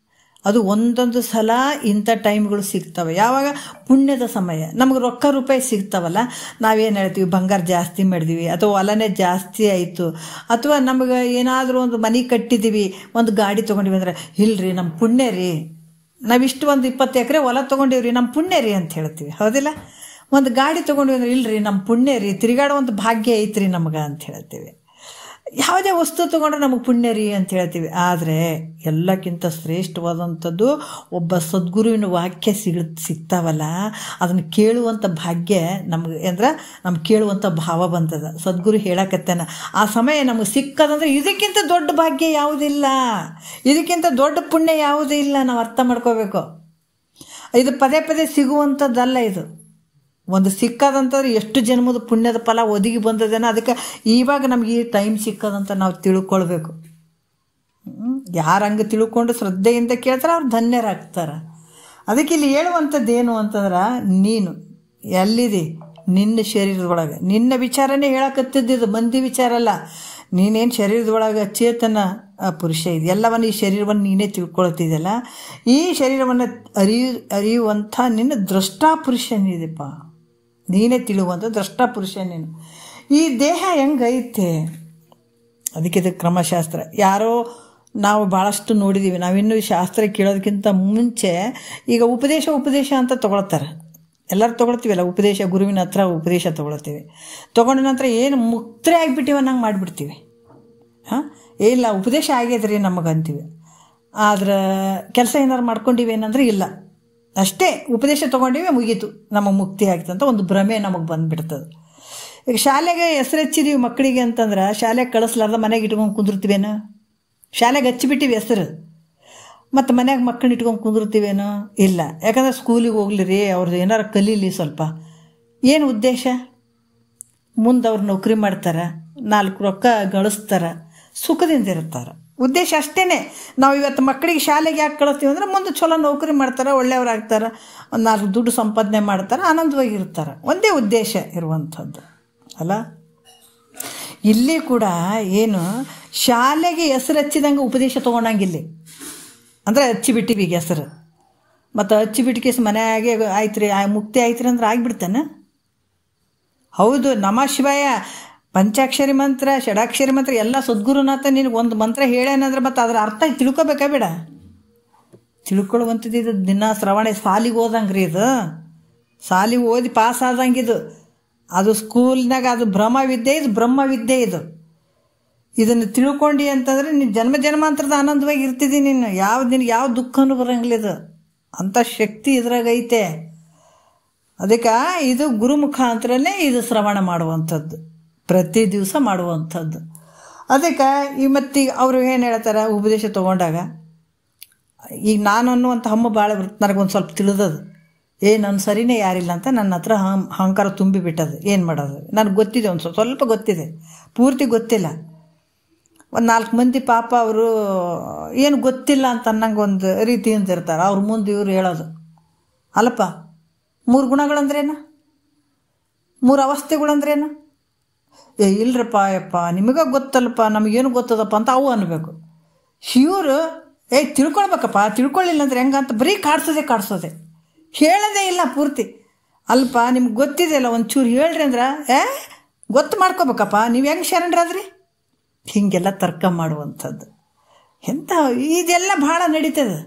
ಅದು ಒಂದೊಂದು ಸಲ ಇಂಥ ಟೈಮ್ಗಳು ಸಿಗ್ತವೆ. ಯಾವಾಗ ಪುಣ್ಯದ ಸಮಯ ನಮಗೆ ರೊಕ್ಕ ರೂಪಾಯಿ ಸಿಗ್ತಾವಲ್ಲ, ನಾವೇನು ಹೇಳ್ತೀವಿ, ಬಂಗಾರ ಜಾಸ್ತಿ ಮಾಡಿದ್ವಿ, ಅಥವಾ ಹೊಲನೇ ಜಾಸ್ತಿ ಆಯಿತು, ಅಥವಾ ನಮಗೆ ಏನಾದರೂ ಒಂದು ಮನೆ ಕಟ್ಟಿದ್ದೀವಿ, ಒಂದು ಗಾಡಿ ತೊಗೊಂಡಿವಿ ಅಂದ್ರೆ, ಇಲ್ರಿ ನಮ್ಮ ಪುಣ್ಯ ರೀ, ನಾವಿಷ್ಟು ಒಂದು 20 ಎಕರೆ ಹೊಲ ತೊಗೊಂಡಿವ್ರಿ, ನಮ್ಮ ಪುಣ್ಯ ರೀ ಅಂತ ಹೇಳ್ತೀವಿ, ಹೌದಿಲ್ಲ? ಒಂದು ಗಾಡಿ ತೊಗೊಂಡಿವಿ ಅಂದ್ರೆ, ಇಲ್ರಿ ನಮ್ಮ ಪುಣ್ಯ ರೀ, ತಿರುಗಾಡೋ ಒಂದು ಭಾಗ್ಯ ಐತ್ರಿ ನಮ್ಗೆ ಅಂತ ಹೇಳ್ತೀವಿ. ಯಾವುದೇ ವಸ್ತು ತೊಗೊಂಡ್ರೆ ನಮಗೆ ಪುಣ್ಯ ರೀ ಅಂತ ಹೇಳ್ತೀವಿ. ಆದರೆ ಎಲ್ಲಕ್ಕಿಂತ ಶ್ರೇಷ್ಠವಾದಂಥದ್ದು ಒಬ್ಬ ಸದ್ಗುರುವಿನ ವಾಕ್ಯ ಸಿಗ್ತಾವಲ್ಲ, ಅದನ್ನು ಕೇಳುವಂಥ ಭಾಗ್ಯ ನಮ್ಗೆ ನಮ್ಗೆ ಕೇಳುವಂಥ ಭಾವ ಬಂತದ. ಸದ್ಗುರು ಹೇಳಕತ್ತಾನ, ಆ ಸಮಯ ನಮಗೆ ಸಿಕ್ಕದಂದ್ರೆ ಇದಕ್ಕಿಂತ ದೊಡ್ಡ ಭಾಗ್ಯ ಯಾವುದಿಲ್ಲ, ಇದಕ್ಕಿಂತ ದೊಡ್ಡ ಪುಣ್ಯ ಯಾವುದೂ ಇಲ್ಲ. ನಾವು ಅರ್ಥ ಮಾಡ್ಕೋಬೇಕು. ಇದು ಪದೇ ಸಿಗುವಂಥದ್ದಲ್ಲ. ಇದು ಒಂದು ಸಿಕ್ಕದಂತಂದ್ರೆ ಎಷ್ಟು ಜನ್ಮದ ಪುಣ್ಯದ ಫಲ ಒದಗಿ ಬಂದದೇನೋ. ಅದಕ್ಕೆ ಇವಾಗ ನಮ್ಗೆ ಈ ಟೈಮ್ ಸಿಕ್ಕದಂತ ನಾವು ತಿಳ್ಕೊಳ್ಬೇಕು. ಯಾರು ಹಂಗೆ ತಿಳ್ಕೊಂಡು ಶ್ರದ್ಧೆಯಿಂದ ಕೇಳ್ತಾರೆ ಅವ್ರು ಧನ್ಯರಾಗ್ತಾರೆ. ಅದಕ್ಕೆ ಇಲ್ಲಿ ಹೇಳುವಂಥದ್ದೇನು ಅಂತಂದ್ರೆ, ನೀನು ಎಲ್ಲಿದೆ ನಿನ್ನ ಶರೀರದೊಳಗೆ, ನಿನ್ನ ವಿಚಾರನೇ ಹೇಳಕತ್ತಿದ್ದು, ಮಂದಿ ವಿಚಾರ ಅಲ್ಲ. ನೀನೇನು ಶರೀರದೊಳಗೆ ಚೇತನ ಪುರುಷ ಇದೆ, ಎಲ್ಲವನ್ನು ಈ ಶರೀರವನ್ನು ನೀನೇ ತಿಳ್ಕೊಳ್ತಿದ್ದಲ್ಲ, ಈ ಶರೀರವನ್ನು ಅರಿಯುವಂಥ ನಿನ್ನ ದ್ರಷ್ಟಾ ಪುರುಷನಿದೆಪ್ಪ, ನೀನೇ ತಿಳುವಂಥ ದ್ರಷ್ಟಾ ಪುರುಷ ನೀನು. ಈ ದೇಹ ಹೆಂಗೈತೆ, ಅದಕ್ಕೆ ಇದು ಕ್ರಮಶಾಸ್ತ್ರ. ಯಾರೋ ನಾವು ಭಾಳಷ್ಟು ನೋಡಿದ್ದೀವಿ, ನಾವಿನ್ನೂ ಶಾಸ್ತ್ರ ಕೇಳೋದಕ್ಕಿಂತ ಮುಂಚೆ ಈಗ ಉಪದೇಶ ಅಂತ ತೊಗೊಳ್ತಾರೆ. ಎಲ್ಲರೂ ತೊಗೊಳ್ತೀವಲ್ಲ ಉಪದೇಶ, ಗುರುವಿನ ಹತ್ರ ಉಪದೇಶ ತೊಗೊಳ್ತೀವಿ. ತೊಗೊಂಡ ನಂತರ ಏನು ಮುಕ್ತರೇ ಆಗಿಬಿಟ್ಟಿವ ನಂಗೆ ಮಾಡಿಬಿಡ್ತೀವಿ. ಇಲ್ಲ ಉಪದೇಶ ಆಗೈತ್ರಿ ನಮಗಂತೀವಿ. ಆದ್ರೆ ಕೆಲಸ ಏನಾರು ಮಾಡ್ಕೊಂಡಿವೇನಂದ್ರೆ ಇಲ್ಲ, ಅಷ್ಟೇ ಉಪದೇಶ ತೊಗೊಂಡಿವೆ ಮುಗೀತು, ನಮಗೆ ಮುಕ್ತಿ ಆಗ್ತಂತ ಒಂದು ಭ್ರಮೆ ನಮಗೆ ಬಂದುಬಿಡ್ತದೆ. ಈಗ ಶಾಲೆಗೆ ಹೆಸರು ಹಚ್ಚಿದೀವಿ ಮಕ್ಕಳಿಗೆ ಅಂತಂದ್ರೆ, ಶಾಲೆಗೆ ಕಳಿಸ್ಲಾರ್ದ ಮನೆಗೆ ಇಟ್ಕೊಂಡು ಕುಂದಿರ್ತೀವೇನೋ, ಶಾಲೆಗೆ ಹಚ್ಚಿಬಿಟ್ಟಿವಿ ಹೆಸರು, ಮತ್ತು ಮನ್ಯಾಗ ಮಕ್ಕಳನ್ನ ಇಟ್ಕೊಂಡು ಕುಂದಿರ್ತೀವೇನೋ ಇಲ್ಲ. ಯಾಕಂದ್ರೆ ಸ್ಕೂಲಿಗೆ ಹೋಗ್ಲಿರಿ, ಅವ್ರದ್ದು ಏನಾರು ಕಲೀಲಿ ಸ್ವಲ್ಪ. ಏನು ಉದ್ದೇಶ? ಮುಂದೆ ಅವ್ರು ನೌಕರಿ ಮಾಡ್ತಾರೆ, 4 ರೊಕ್ಕ ಗಳಿಸ್ತಾರೆ, ಸುಖದಿಂದ ಇರ್ತಾರೆ. ಉದ್ದೇಶ ಅಷ್ಟೇ. ನಾವು ಇವತ್ತು ಮಕ್ಕಳಿಗೆ ಶಾಲೆಗೆ ಯಾಕೆ ಕಳಿಸ್ತೀವಿ ಅಂದರೆ, ಮುಂದೆ ಚಲೋ ನೌಕರಿ ಮಾಡ್ತಾರೆ, ಒಳ್ಳೆಯವ್ರಾಗ್ತಾರೆ, ಒಂದು 4 ದುಡ್ಡು ಸಂಪಾದನೆ ಮಾಡ್ತಾರೆ, ಆನಂದವಾಗಿರ್ತಾರೆ. ಒಂದೇ ಉದ್ದೇಶ ಇರುವಂಥದ್ದು ಅಲ್ಲ. ಇಲ್ಲಿ ಕೂಡ ಏನು, ಶಾಲೆಗೆ ಹೆಸರು ಹಚ್ಚಿದಂಗೆ ಉಪದೇಶ ತೊಗೊಂಡಂಗಿಲ್ಲ. ಅಂದರೆ ಹಚ್ಚಿಬಿಟ್ಟಿವಿ ಈಗ ಹೆಸರು, ಮತ್ತು ಹಚ್ಚಿಬಿಟ್ಟು ಕೇಸ್ ಮನೆಯಾಗೆ ಆಯ್ತು ರೀ, ಮುಕ್ತಿ ಆಯ್ತು ರೀ ಅಂದ್ರೆ ಆಗಿಬಿಡ್ತಾನೆ. ಹೌದು, ನಮಃ ಶಿವಾಯ, ಪಂಚಾಕ್ಷರಿ ಮಂತ್ರ, ಷಡಾಕ್ಷರಿ ಮಂತ್ರ ಎಲ್ಲ ಸದ್ಗುರುನಾಥ ನಿನಗೆ ಒಂದು ಮಂತ್ರ ಹೇಳ್ಯಾನಂದ್ರೆ ಮತ್ತು ಅದರ ಅರ್ಥ ತಿಳ್ಕೊಬೇಕಾ ಬೇಡ? ತಿಳ್ಕೊಳ್ಳುವಂಥದ್ದು. ಇದು ದಿನ ಶ್ರವಣ, ಸಾಲಿಗೆ ಓದಂಗೆ ರೀ, ಇದು ಸಾಲಿಗೆ ಓದಿ ಪಾಸ್ ಆದಂಗಿದು. ಅದು ಸ್ಕೂಲ್ನಾಗ ಅದು ಬ್ರಹ್ಮವಿದ್ಯೆ, ಇದು ಬ್ರಹ್ಮವಿದ್ಯೆ. ಇದನ್ನು ತಿಳ್ಕೊಂಡು ಅಂತಂದರೆ ನೀನು ಜನ್ಮಾಂತರದ ಆನಂದವಾಗಿ ಇರ್ತಿದ್ದಿ. ನಿನಗೆ ಯಾವ ದುಃಖನೂ ಬರೋಂಗಿಲ್ಲ. ಇದು ಅಂಥ ಶಕ್ತಿ ಇದ್ರಾಗೈತೆ. ಅದಕ್ಕೆ ಇದು ಗುರು ಮುಖಾಂತರನೇ ಇದು ಶ್ರವಣ ಮಾಡುವಂಥದ್ದು, ಪ್ರತಿ ದಿವಸ ಮಾಡುವಂಥದ್ದು. ಅದಕ್ಕೆ ಮತ್ತೀಗ ಅವರು ಏನು ಹೇಳ್ತಾರೆ, ಉಪದೇಶ ತೊಗೊಂಡಾಗ ಈಗ ನಾನು ಅನ್ನುವಂಥ ಹಮ್ಮು ಭಾಳ ಬರುತ್ತೆ. ನನಗೊಂದು ಸ್ವಲ್ಪ ತಿಳಿದದು, ನನ್ನ ಸರಿನೇ ಯಾರಿಲ್ಲ ಅಂತ ನನ್ನ ಹತ್ರ ಅಹಂಕಾರ ತುಂಬಿಬಿಟ್ಟದು. ಏನು ಮಾಡೋದು? ನನಗೆ ಗೊತ್ತಿದೆ, ಒಂದು ಸ್ವಲ್ಪ ಗೊತ್ತಿದೆ, ಪೂರ್ತಿ ಗೊತ್ತಿಲ್ಲ. ಒಂದು 4 ಮಂದಿ ಪಾಪ ಅವರು ಏನು ಗೊತ್ತಿಲ್ಲ ಅಂತ ಅನ್ನಂಗೆ ಒಂದು ರೀತಿಯಿಂದ ಇರ್ತಾರೆ. ಅವ್ರ ಮುಂದೆ ಇವ್ರು ಹೇಳೋದು, ಅಲ್ಲಪ್ಪ 3 ಗುಣಗಳಂದ್ರೇನು, 3 ಅವಸ್ಥೆಗಳಂದ್ರೇನು? ಇಲ್ರಪ್ಪ ಯಪ್ಪ ನಿಮಗೆ ಗೊತ್ತಲ್ಲಪ್ಪ, ನಮಗೇನು ಗೊತ್ತದಪ್ಪ ಅಂತ ಅವು ಅನ್ನಬೇಕು. ಇವರು ತಿಳ್ಕೊಳ್ಬೇಕಪ್ಪ, ತಿಳ್ಕೊಳ್ಳಿಲ್ಲ ಅಂದ್ರೆ ಹೆಂಗಂತ ಬರೀ ಕಾಡ್ಸೋದೆ, ಹೇಳೋದೇ ಇಲ್ಲ ಪೂರ್ತಿ. ಅಲ್ಪ ನಿಮ್ಗೆ ಗೊತ್ತಿದೆ ಅಲ್ಲ, ಒಂಚೂರು ಹೇಳ್ರಿ ಅಂದ್ರೆ ಗೊತ್ತು ಮಾಡ್ಕೋಬೇಕಪ್ಪ, ನೀವು ಹೆಂಗೆ ಶರಣರಾದ್ರಿ? ಹೀಗೆಲ್ಲ ತರ್ಕ ಮಾಡುವಂಥದ್ದು ಇದೆಲ್ಲ ಭಾಳ ನಡೀತದೆ.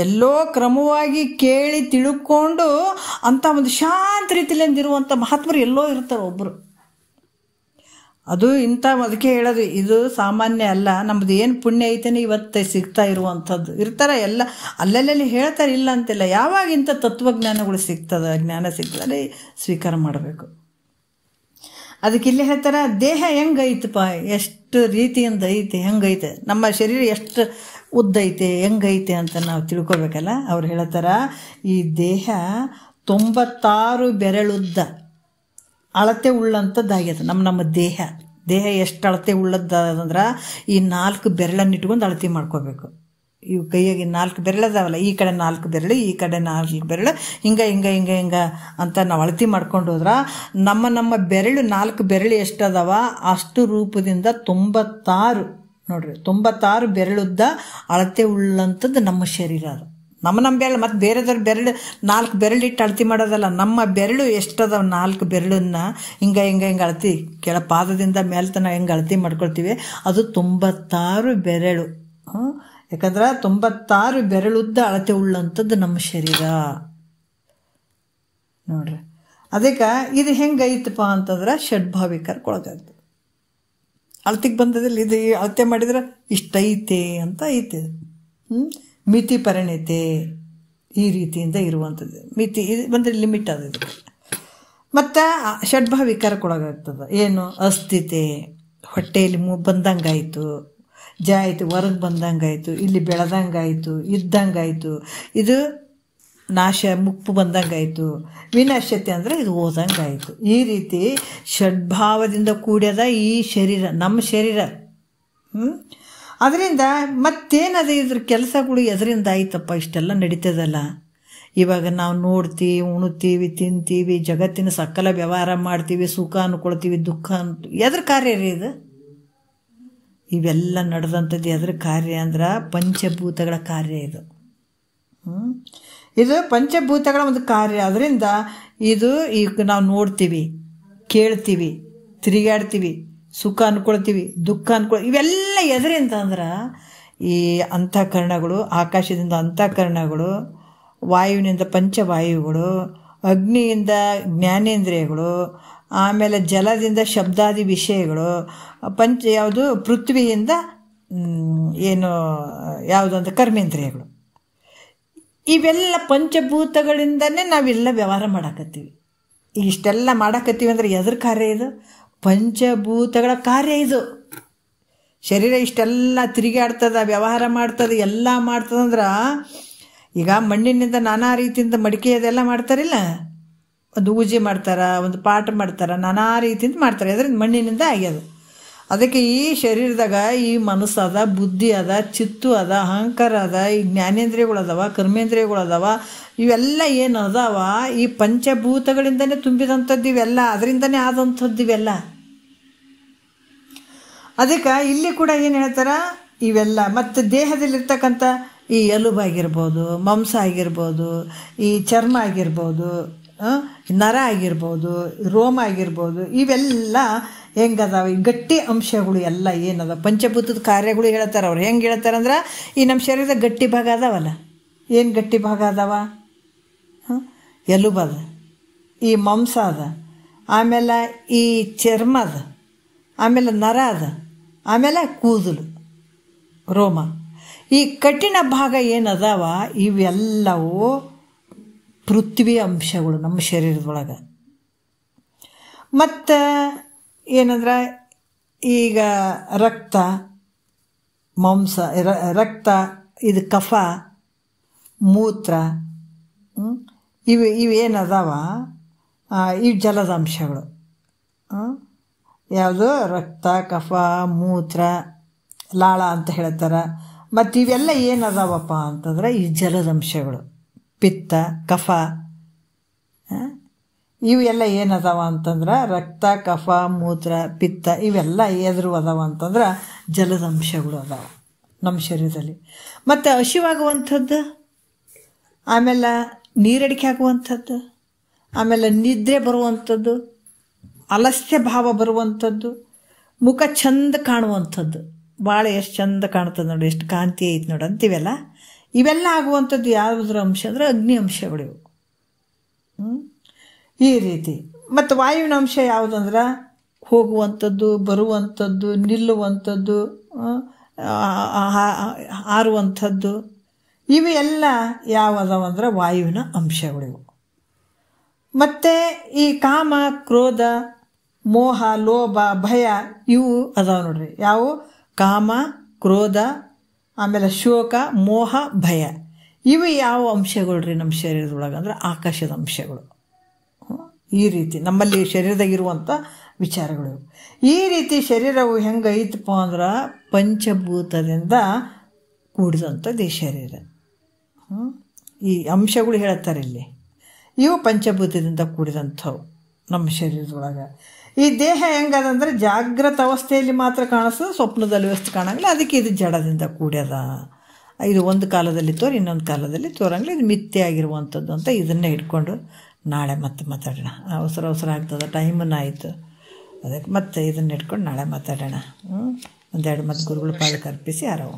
ಎಲ್ಲೋ ಕ್ರಮವಾಗಿ ಕೇಳಿ ತಿಳ್ಕೊಂಡು ಅಂಥ ಒಂದು ಶಾಂತ ರೀತಿಲಿಂದಿರುವಂಥ ಮಹಾತ್ಮರು ಎಲ್ಲೋ ಇರ್ತಾರೆ ಒಬ್ಬರು. ಅದು ಅದಕ್ಕೆ ಹೇಳೋದು, ಇದು ಸಾಮಾನ್ಯ ಅಲ್ಲ, ನಮ್ಮದು ಏನು ಪುಣ್ಯ ಐತೇನೆ ಇವತ್ತು ಸಿಗ್ತಾ ಇರುವಂಥದ್ದು. ಇರ್ತಾರೆ ಎಲ್ಲ ಅಲ್ಲೆಲ್ಲಿ ಹೇಳ್ತಾರೆ, ಇಲ್ಲ ಅಂತಿಲ್ಲ. ಯಾವಾಗ ಇಂಥ ತತ್ವಜ್ಞಾನಗಳು ಸಿಗ್ತದೆ, ಜ್ಞಾನ ಸಿಗ್ತದೆ, ಸ್ವೀಕಾರ ಮಾಡಬೇಕು. ಅದಕ್ಕೆ ಇಲ್ಲಿ ಹೇಳ್ತಾರೆ, ದೇಹ ಹೆಂಗೈತಪ್ಪ, ಎಷ್ಟು ರೀತಿಯಿಂದ ಐತೆ, ಹೆಂಗೈತೆ ನಮ್ಮ ಶರೀರ, ಎಷ್ಟು ಉದ್ದೈತೆ, ಹೆಂಗೈತೆ ಅಂತ ನಾವು ತಿಳ್ಕೊಬೇಕಲ್ಲ. ಅವ್ರು ಹೇಳ್ತಾರೆ, ಈ ದೇಹ 96 ಬೆರಳುದ್ದ ಅಳತೆ ಉಳ್ಳಂಥದ್ದಾಗ್ಯದ. ನಮ್ಮ ದೇಹ ಎಷ್ಟು ಅಳತೆ ಉಳ್ಳದ್ದಾದಂದ್ರೆ, ಈ 4 ಬೆರಳನ್ನು ಇಟ್ಕೊಂಡು ಅಳತೆ ಮಾಡ್ಕೋಬೇಕು. ಇವು ಕೈಯಾಗಿ 4 ಬೆರಳದಾವಲ್ಲ, ಈ ಕಡೆ 4 ಬೆರಳು, ಈ ಕಡೆ 4 ಬೆರಳು, ಹಿಂಗೆ ಅಂತ ನಾವು ಅಳತೆ ಮಾಡ್ಕೊಂಡು ಹೋದ್ರೆ ನಮ್ಮ ಬೆರಳು 4 ಬೆರಳು ಎಷ್ಟದಾವ ಅಷ್ಟು ರೂಪದಿಂದ 96 ನೋಡ್ರಿ, 96 ಬೆರಳುದ್ದ ಅಳತೆ ಉಳ್ಳಂಥದ್ದು ನಮ್ಮ ಶರೀರ. ಅದು ನಮ್ಮ ಬೆರಳು. ಮತ್ತು ಬೇರೆದವ್ರ ಬೆರಳು 4 ಬೆರಳಿಟ್ಟು ಅಳತೆ ಮಾಡೋದಲ್ಲ, ನಮ್ಮ ಬೆರಳು ಎಷ್ಟದಾವ 4 ಬೆರಳನ್ನ ಹಿಂಗೆ ಅಳತೆ, ಕೆಳ ಪಾದದಿಂದ ಮೇಲೆ ತನಕ ಹೆಂಗೆ ಅಳತೆ ಮಾಡ್ಕೊಳ್ತೀವಿ, ಅದು 96 ಬೆರಳು. ಯಾಕಂದ್ರೆ 96 ಬೆರಳುದ್ದ ಅಳತೆ ಉಳ್ಳಂಥದ್ದು ನಮ್ಮ ಶರೀರ ನೋಡ್ರಿ. ಅದಕ್ಕೆ ಇದು ಹೆಂಗೈತಪ್ಪ ಅಂತಂದ್ರೆ ಷಡ್ಭಾವಿಕರ್ಕೊಳಗಾಗ್ತದೆ. ಅಳತೆಗೆ ಬಂದದಲ್ಲಿ ಇದು ಅಳತೆ ಮಾಡಿದ್ರೆ ಇಷ್ಟೈತೆ ಅಂತ ಐತೆ. ಮಿತಿ ಪರಿಣತೆ ಈ ರೀತಿಯಿಂದ ಇರುವಂಥದ್ದು. ಮಿತಿ ಇದು ಬಂದರೆ ಲಿಮಿಟ್ ಅದು ಇದಕ್ಕೆ. ಮತ್ತು ಷಡ್ಭಾವಿಕರ್ಕೊಳಗಾಗ್ತದೆ. ಏನು ಅಸ್ಥಿತೆ, ಹೊಟ್ಟೆಯಲ್ಲಿ ಬಂದಂಗಾಯಿತು, ಆಯಿತು, ಹೊರಗೆ ಬಂದಂಗಾಯಿತು, ಇಲ್ಲಿ ಬೆಳೆದಂಗಾಯಿತು, ಇದ್ದಂಗಾಯಿತು, ಇದು ನಾಶ ಮುಪ್ಪು ಬಂದಂಗಾಯಿತು, ವಿನಾಶ್ಯತೆ ಅಂದರೆ ಇದು ಹೋದಂಗಾಯಿತು. ಈ ರೀತಿ ಷಡ್ಭಾವದಿಂದ ಕೂಡ್ಯದ ಈ ಶರೀರ, ನಮ್ಮ ಶರೀರ. ಅದರಿಂದ ಮತ್ತೇನದು ಇದ್ರ ಕೆಲಸಗಳು ಎದರಿಂದ ಆಯ್ತಪ್ಪ, ಇಷ್ಟೆಲ್ಲ ನಡೀತದಲ್ಲ, ಇವಾಗ ನಾವು ನೋಡ್ತೀವಿ, ಉಣ್ತೀವಿ, ತಿಂತೀವಿ, ಜಗತ್ತಿನ ಸಕಲ ವ್ಯವಹಾರ ಮಾಡ್ತೀವಿ, ಸುಖ ಅನ್ಕೊಳ್ತೀವಿ, ದುಃಖ ಎದ್ರ ಕಾರ್ಯ ರೀ ಇದು? ಇವೆಲ್ಲ ನಡೆದಂಥದ್ದು ಎದ್ರ ಕಾರ್ಯ ಅಂದ್ರೆ ಪಂಚಭೂತಗಳ ಕಾರ್ಯ ಇದು. ಇದು ಪಂಚಭೂತಗಳ ಒಂದು ಕಾರ್ಯ. ಅದರಿಂದ ಇದು ಈಗ ನಾವು ನೋಡ್ತೀವಿ, ಕೇಳ್ತೀವಿ, ತಿರುಗಾಡ್ತೀವಿ, ಸುಖ ಅನ್ಕೊಳ್ತೀವಿ, ದುಃಖ ಇವೆಲ್ಲ ಎದರಿಂದ ಅಂದ್ರೆ ಈ ಅಂತಃಕರಣಗಳು, ಆಕಾಶದಿಂದ ಅಂತಃಕರಣಗಳು, ವಾಯುವಿನಿಂದ ಪಂಚವಾಯುಗಳು, ಅಗ್ನಿಯಿಂದ ಜ್ಞಾನೇಂದ್ರಿಯಗಳು, ಆಮೇಲೆ ಜಲದಿಂದ ಶಬ್ದಾದಿ ವಿಷಯಗಳು, ಯಾವುದು ಪೃಥ್ವಿಯಿಂದ ಏನು ಯಾವುದಂತ ಕರ್ಮೇಂದ್ರಿಯಗಳು. ಇವೆಲ್ಲ ಪಂಚಭೂತಗಳಿಂದನೇ ನಾವೆಲ್ಲ ವ್ಯವಹಾರ ಮಾಡಾಕತ್ತೀವಿ. ಇಷ್ಟೆಲ್ಲ ಮಾಡಾಕತ್ತೀವಿ ಅಂದ್ರೆ ಎದ್ರ ಕಾರ್ಯ ಇದು? ಪಂಚಭೂತಗಳ ಕಾರ್ಯ ಇದು. ಶರೀರ ಇಷ್ಟೆಲ್ಲ ತಿರುಗಾಡ್ತದ, ವ್ಯವಹಾರ ಮಾಡ್ತದೆ, ಎಲ್ಲ ಮಾಡ್ತದಂದ್ರೆ ಈಗ ಮಣ್ಣಿನಿಂದ ನಾನಾ ರೀತಿಯಿಂದ ಮಡಿಕೆ ಅದೆಲ್ಲ ಮಾಡ್ತಾರಿಲ್ಲ, ಒಂದು ಊಜಿ ಮಾಡ್ತಾರೆ, ಒಂದು ಪಾಠ ಮಾಡ್ತಾರೆ, ನಾನಾ ರೀತಿಯಿಂದ ಮಾಡ್ತಾರೆ. ಅದರಿಂದ ಮಣ್ಣಿನಿಂದ ಆಗ್ಯದ. ಅದಕ್ಕೆ ಈ ಶರೀರದಾಗ ಈ ಮನಸ್ಸು ಅದ, ಬುದ್ಧಿ ಅದ, ಚಿತ್ತು ಅದ, ಅಹಂಕಾರ ಅದ, ಈ ಜ್ಞಾನೇಂದ್ರಿಯಗಳು ಅದಾವ, ಕರ್ಮೇಂದ್ರಿಯಗಳು ಅದಾವ. ಇವೆಲ್ಲ ಏನು ಅದಾವ ಈ ಪಂಚಭೂತಗಳಿಂದನೇ ತುಂಬಿದಂಥದ್ದು. ಇವೆಲ್ಲ ಅದರಿಂದನೇ ಆದಂಥದ್ದು ಇವೆಲ್ಲ. ಅದಕ್ಕೆ ಇಲ್ಲಿ ಕೂಡ ಏನು ಹೇಳ್ತಾರೆ, ಇವೆಲ್ಲ ಮತ್ತು ದೇಹದಲ್ಲಿರ್ತಕ್ಕಂಥ ಈ ಎಲುಬಾಗಿರ್ಬೋದು, ಮಾಂಸ ಆಗಿರ್ಬೋದು, ಈ ಚರ್ಮ ಆಗಿರ್ಬೋದು, ನರ ಆಗಿರ್ಬೋದು, ರೋಮ ಆಗಿರ್ಬೋದು, ಇವೆಲ್ಲ ಹೆಂಗದಾವ ಈ ಗಟ್ಟಿ ಅಂಶಗಳು ಎಲ್ಲ ಏನದ ಪಂಚಭೂತದ ಕಾರ್ಯಗಳು ಹೇಳ್ತಾರೆ. ಅವ್ರು ಹೆಂಗೆ ಹೇಳ್ತಾರಂದ್ರೆ ಈ ನಮ್ಮ ಶರೀರದ ಗಟ್ಟಿ ಭಾಗ ಅದಾವಲ್ಲ, ಏನು ಗಟ್ಟಿ ಭಾಗ ಅದಾವ? ಎಲುಬದ, ಈ ಮಾಂಸ ಅದ, ಆಮೇಲೆ ಈ ಚರ್ಮ ಅದ, ಆಮೇಲೆ ನರ ಅದ, ಆಮೇಲೆ ಕೂದಲು, ರೋಮ. ಈ ಕಠಿಣ ಭಾಗ ಏನದಾವ ಇವೆಲ್ಲವೂ ಪೃಥ್ವಿ ಅಂಶಗಳು ನಮ್ಮ ಶರೀರದೊಳಗೆ. ಮತ್ತು ಏನಂದ್ರೆ ಈಗ ರಕ್ತ, ಮಾಂಸ, ರಕ್ತ, ಇದು ಕಫ, ಮೂತ್ರ, ಇವೇನದಾವ ಇವು ಜಲದ ಅಂಶಗಳು. ಯಾವುದು? ರಕ್ತ, ಕಫ, ಮೂತ್ರ, ಲಾಳ ಅಂತ ಹೇಳ್ತಾರೆ. ಮತ್ತು ಇವೆಲ್ಲ ಏನದಾವಪ್ಪ ಅಂತಂದ್ರೆ ಈ ಜಲದ ಅಂಶಗಳು. ಪಿತ್ತ, ಕಫ, ಇವೆಲ್ಲ ಏನದಾವ ಅಂತಂದ್ರೆ ರಕ್ತ, ಕಫ, ಮೂತ್ರ, ಪಿತ್ತ ಇವೆಲ್ಲ ಎದುರು ಅದಾವ ಅಂತಂದ್ರೆ ಜಲದ ಅಂಶಗಳು ಅದಾವ ನಮ್ಮ ಶರೀರದಲ್ಲಿ. ಮತ್ತು ಹಸಿವಾಗುವಂಥದ್ದು, ಆಮೇಲೆ ನೀರಡಿಕೆ ಆಗುವಂಥದ್ದು, ಆಮೇಲೆ ನಿದ್ರೆ ಬರುವಂಥದ್ದು, ಅಲಸ್ಯ ಭಾವ ಬರುವಂಥದ್ದು, ಮುಖ ಚಂದ ಕಾಣುವಂಥದ್ದು, ಭಾಳ ಎಷ್ಟು ಚಂದ ಕಾಣ್ತದೆ ನೋಡಿ, ಎಷ್ಟು ಕಾಂತಿ ಐತೆ ನೋಡಿ ಅಂತೀವಲ್ಲ. ಇವೆಲ್ಲ ಆಗುವಂಥದ್ದು ಯಾವುದ್ರ ಅಂಶ ಅಂದರೆ ಅಗ್ನಿ ಅಂಶಗಳು ಇವು. ಈ ರೀತಿ. ಮತ್ತು ವಾಯುವಿನ ಅಂಶ ಯಾವುದಂದ್ರೆ ಹೋಗುವಂಥದ್ದು, ಬರುವಂಥದ್ದು, ನಿಲ್ಲುವಂಥದ್ದು, ಹಾರುವಂಥದ್ದು, ಇವು ಎಲ್ಲ ಯಾವುದವಂದ್ರೆ ವಾಯುವಿನ ಅಂಶಗಳಿವು. ಮತ್ತು ಈ ಕಾಮ, ಕ್ರೋಧ, ಮೋಹ, ಲೋಭ, ಭಯ ಇವು ಅದಾವ ನೋಡ್ರಿ. ಯಾವ? ಕಾಮ, ಕ್ರೋಧ, ಆಮೇಲೆ ಶೋಕ, ಮೋಹ, ಭಯ. ಇವು ಯಾವ ಅಂಶಗಳು ರೀ ನಮ್ಮ ಶರೀರದೊಳಗೆ ಅಂದ್ರೆ ಆಕಾಶದ ಅಂಶಗಳು. ಈ ರೀತಿ ನಮ್ಮಲ್ಲಿ ಶರೀರದಾಗಿರುವಂಥ ವಿಚಾರಗಳು. ಈ ರೀತಿ ಶರೀರವು ಹೆಂಗೆ ಐತಪ್ಪ ಅಂದ್ರೆ ಪಂಚಭೂತದಿಂದ ಕೂಡಿದಂಥದ್ದು ಈ ಶರೀರ. ಈ ಅಂಶಗಳು ಹೇಳ್ತಾರೆ ಇಲ್ಲಿ, ಇವು ಪಂಚಭೂತದಿಂದ ಕೂಡಿದಂಥವು ನಮ್ಮ ಶರೀರದೊಳಗೆ. ಈ ದೇಹ ಹೆಂಗದಂದ್ರೆ ಜಾಗೃತ ಅವಸ್ಥೆಯಲ್ಲಿ ಮಾತ್ರ ಕಾಣಿಸ್ತದೆ, ಸ್ವಪ್ನದಲ್ಲಿ ವ್ಯವಸ್ಥೆ ಕಾಣಂಗಿಲ್ಲ. ಅದಕ್ಕೆ ಇದು ಜಡದಿಂದ ಕೂಡ್ಯದ. ಇದು ಒಂದು ಕಾಲದಲ್ಲಿ ತೋರಿ ಇನ್ನೊಂದು ಕಾಲದಲ್ಲಿ ತೋರಂಗಿಲ್ಲ. ಇದು ಮಿಥ್ಯೆ ಆಗಿರುವಂಥದ್ದು ಅಂತ ಇದನ್ನೇ ಇಟ್ಕೊಂಡು ನಾಳೆ ಮತ್ತೆ ಮಾತಾಡೋಣ. ಅವಸರ ಆಗ್ತದೆ, ಟೈಮನ್ನು ಆಯಿತು. ಅದಕ್ಕೆ ಮತ್ತೆ ಇದನ್ನ ಇಟ್ಕೊಂಡು ನಾಳೆ ಮಾತಾಡೋಣ. ಒಂದೆರಡು ಮತ್ತೆ ಗುರುಗಳ ಪಾದಕ್ಕೆ ಅರ್ಪಿಸಿ ಆರಾಮ.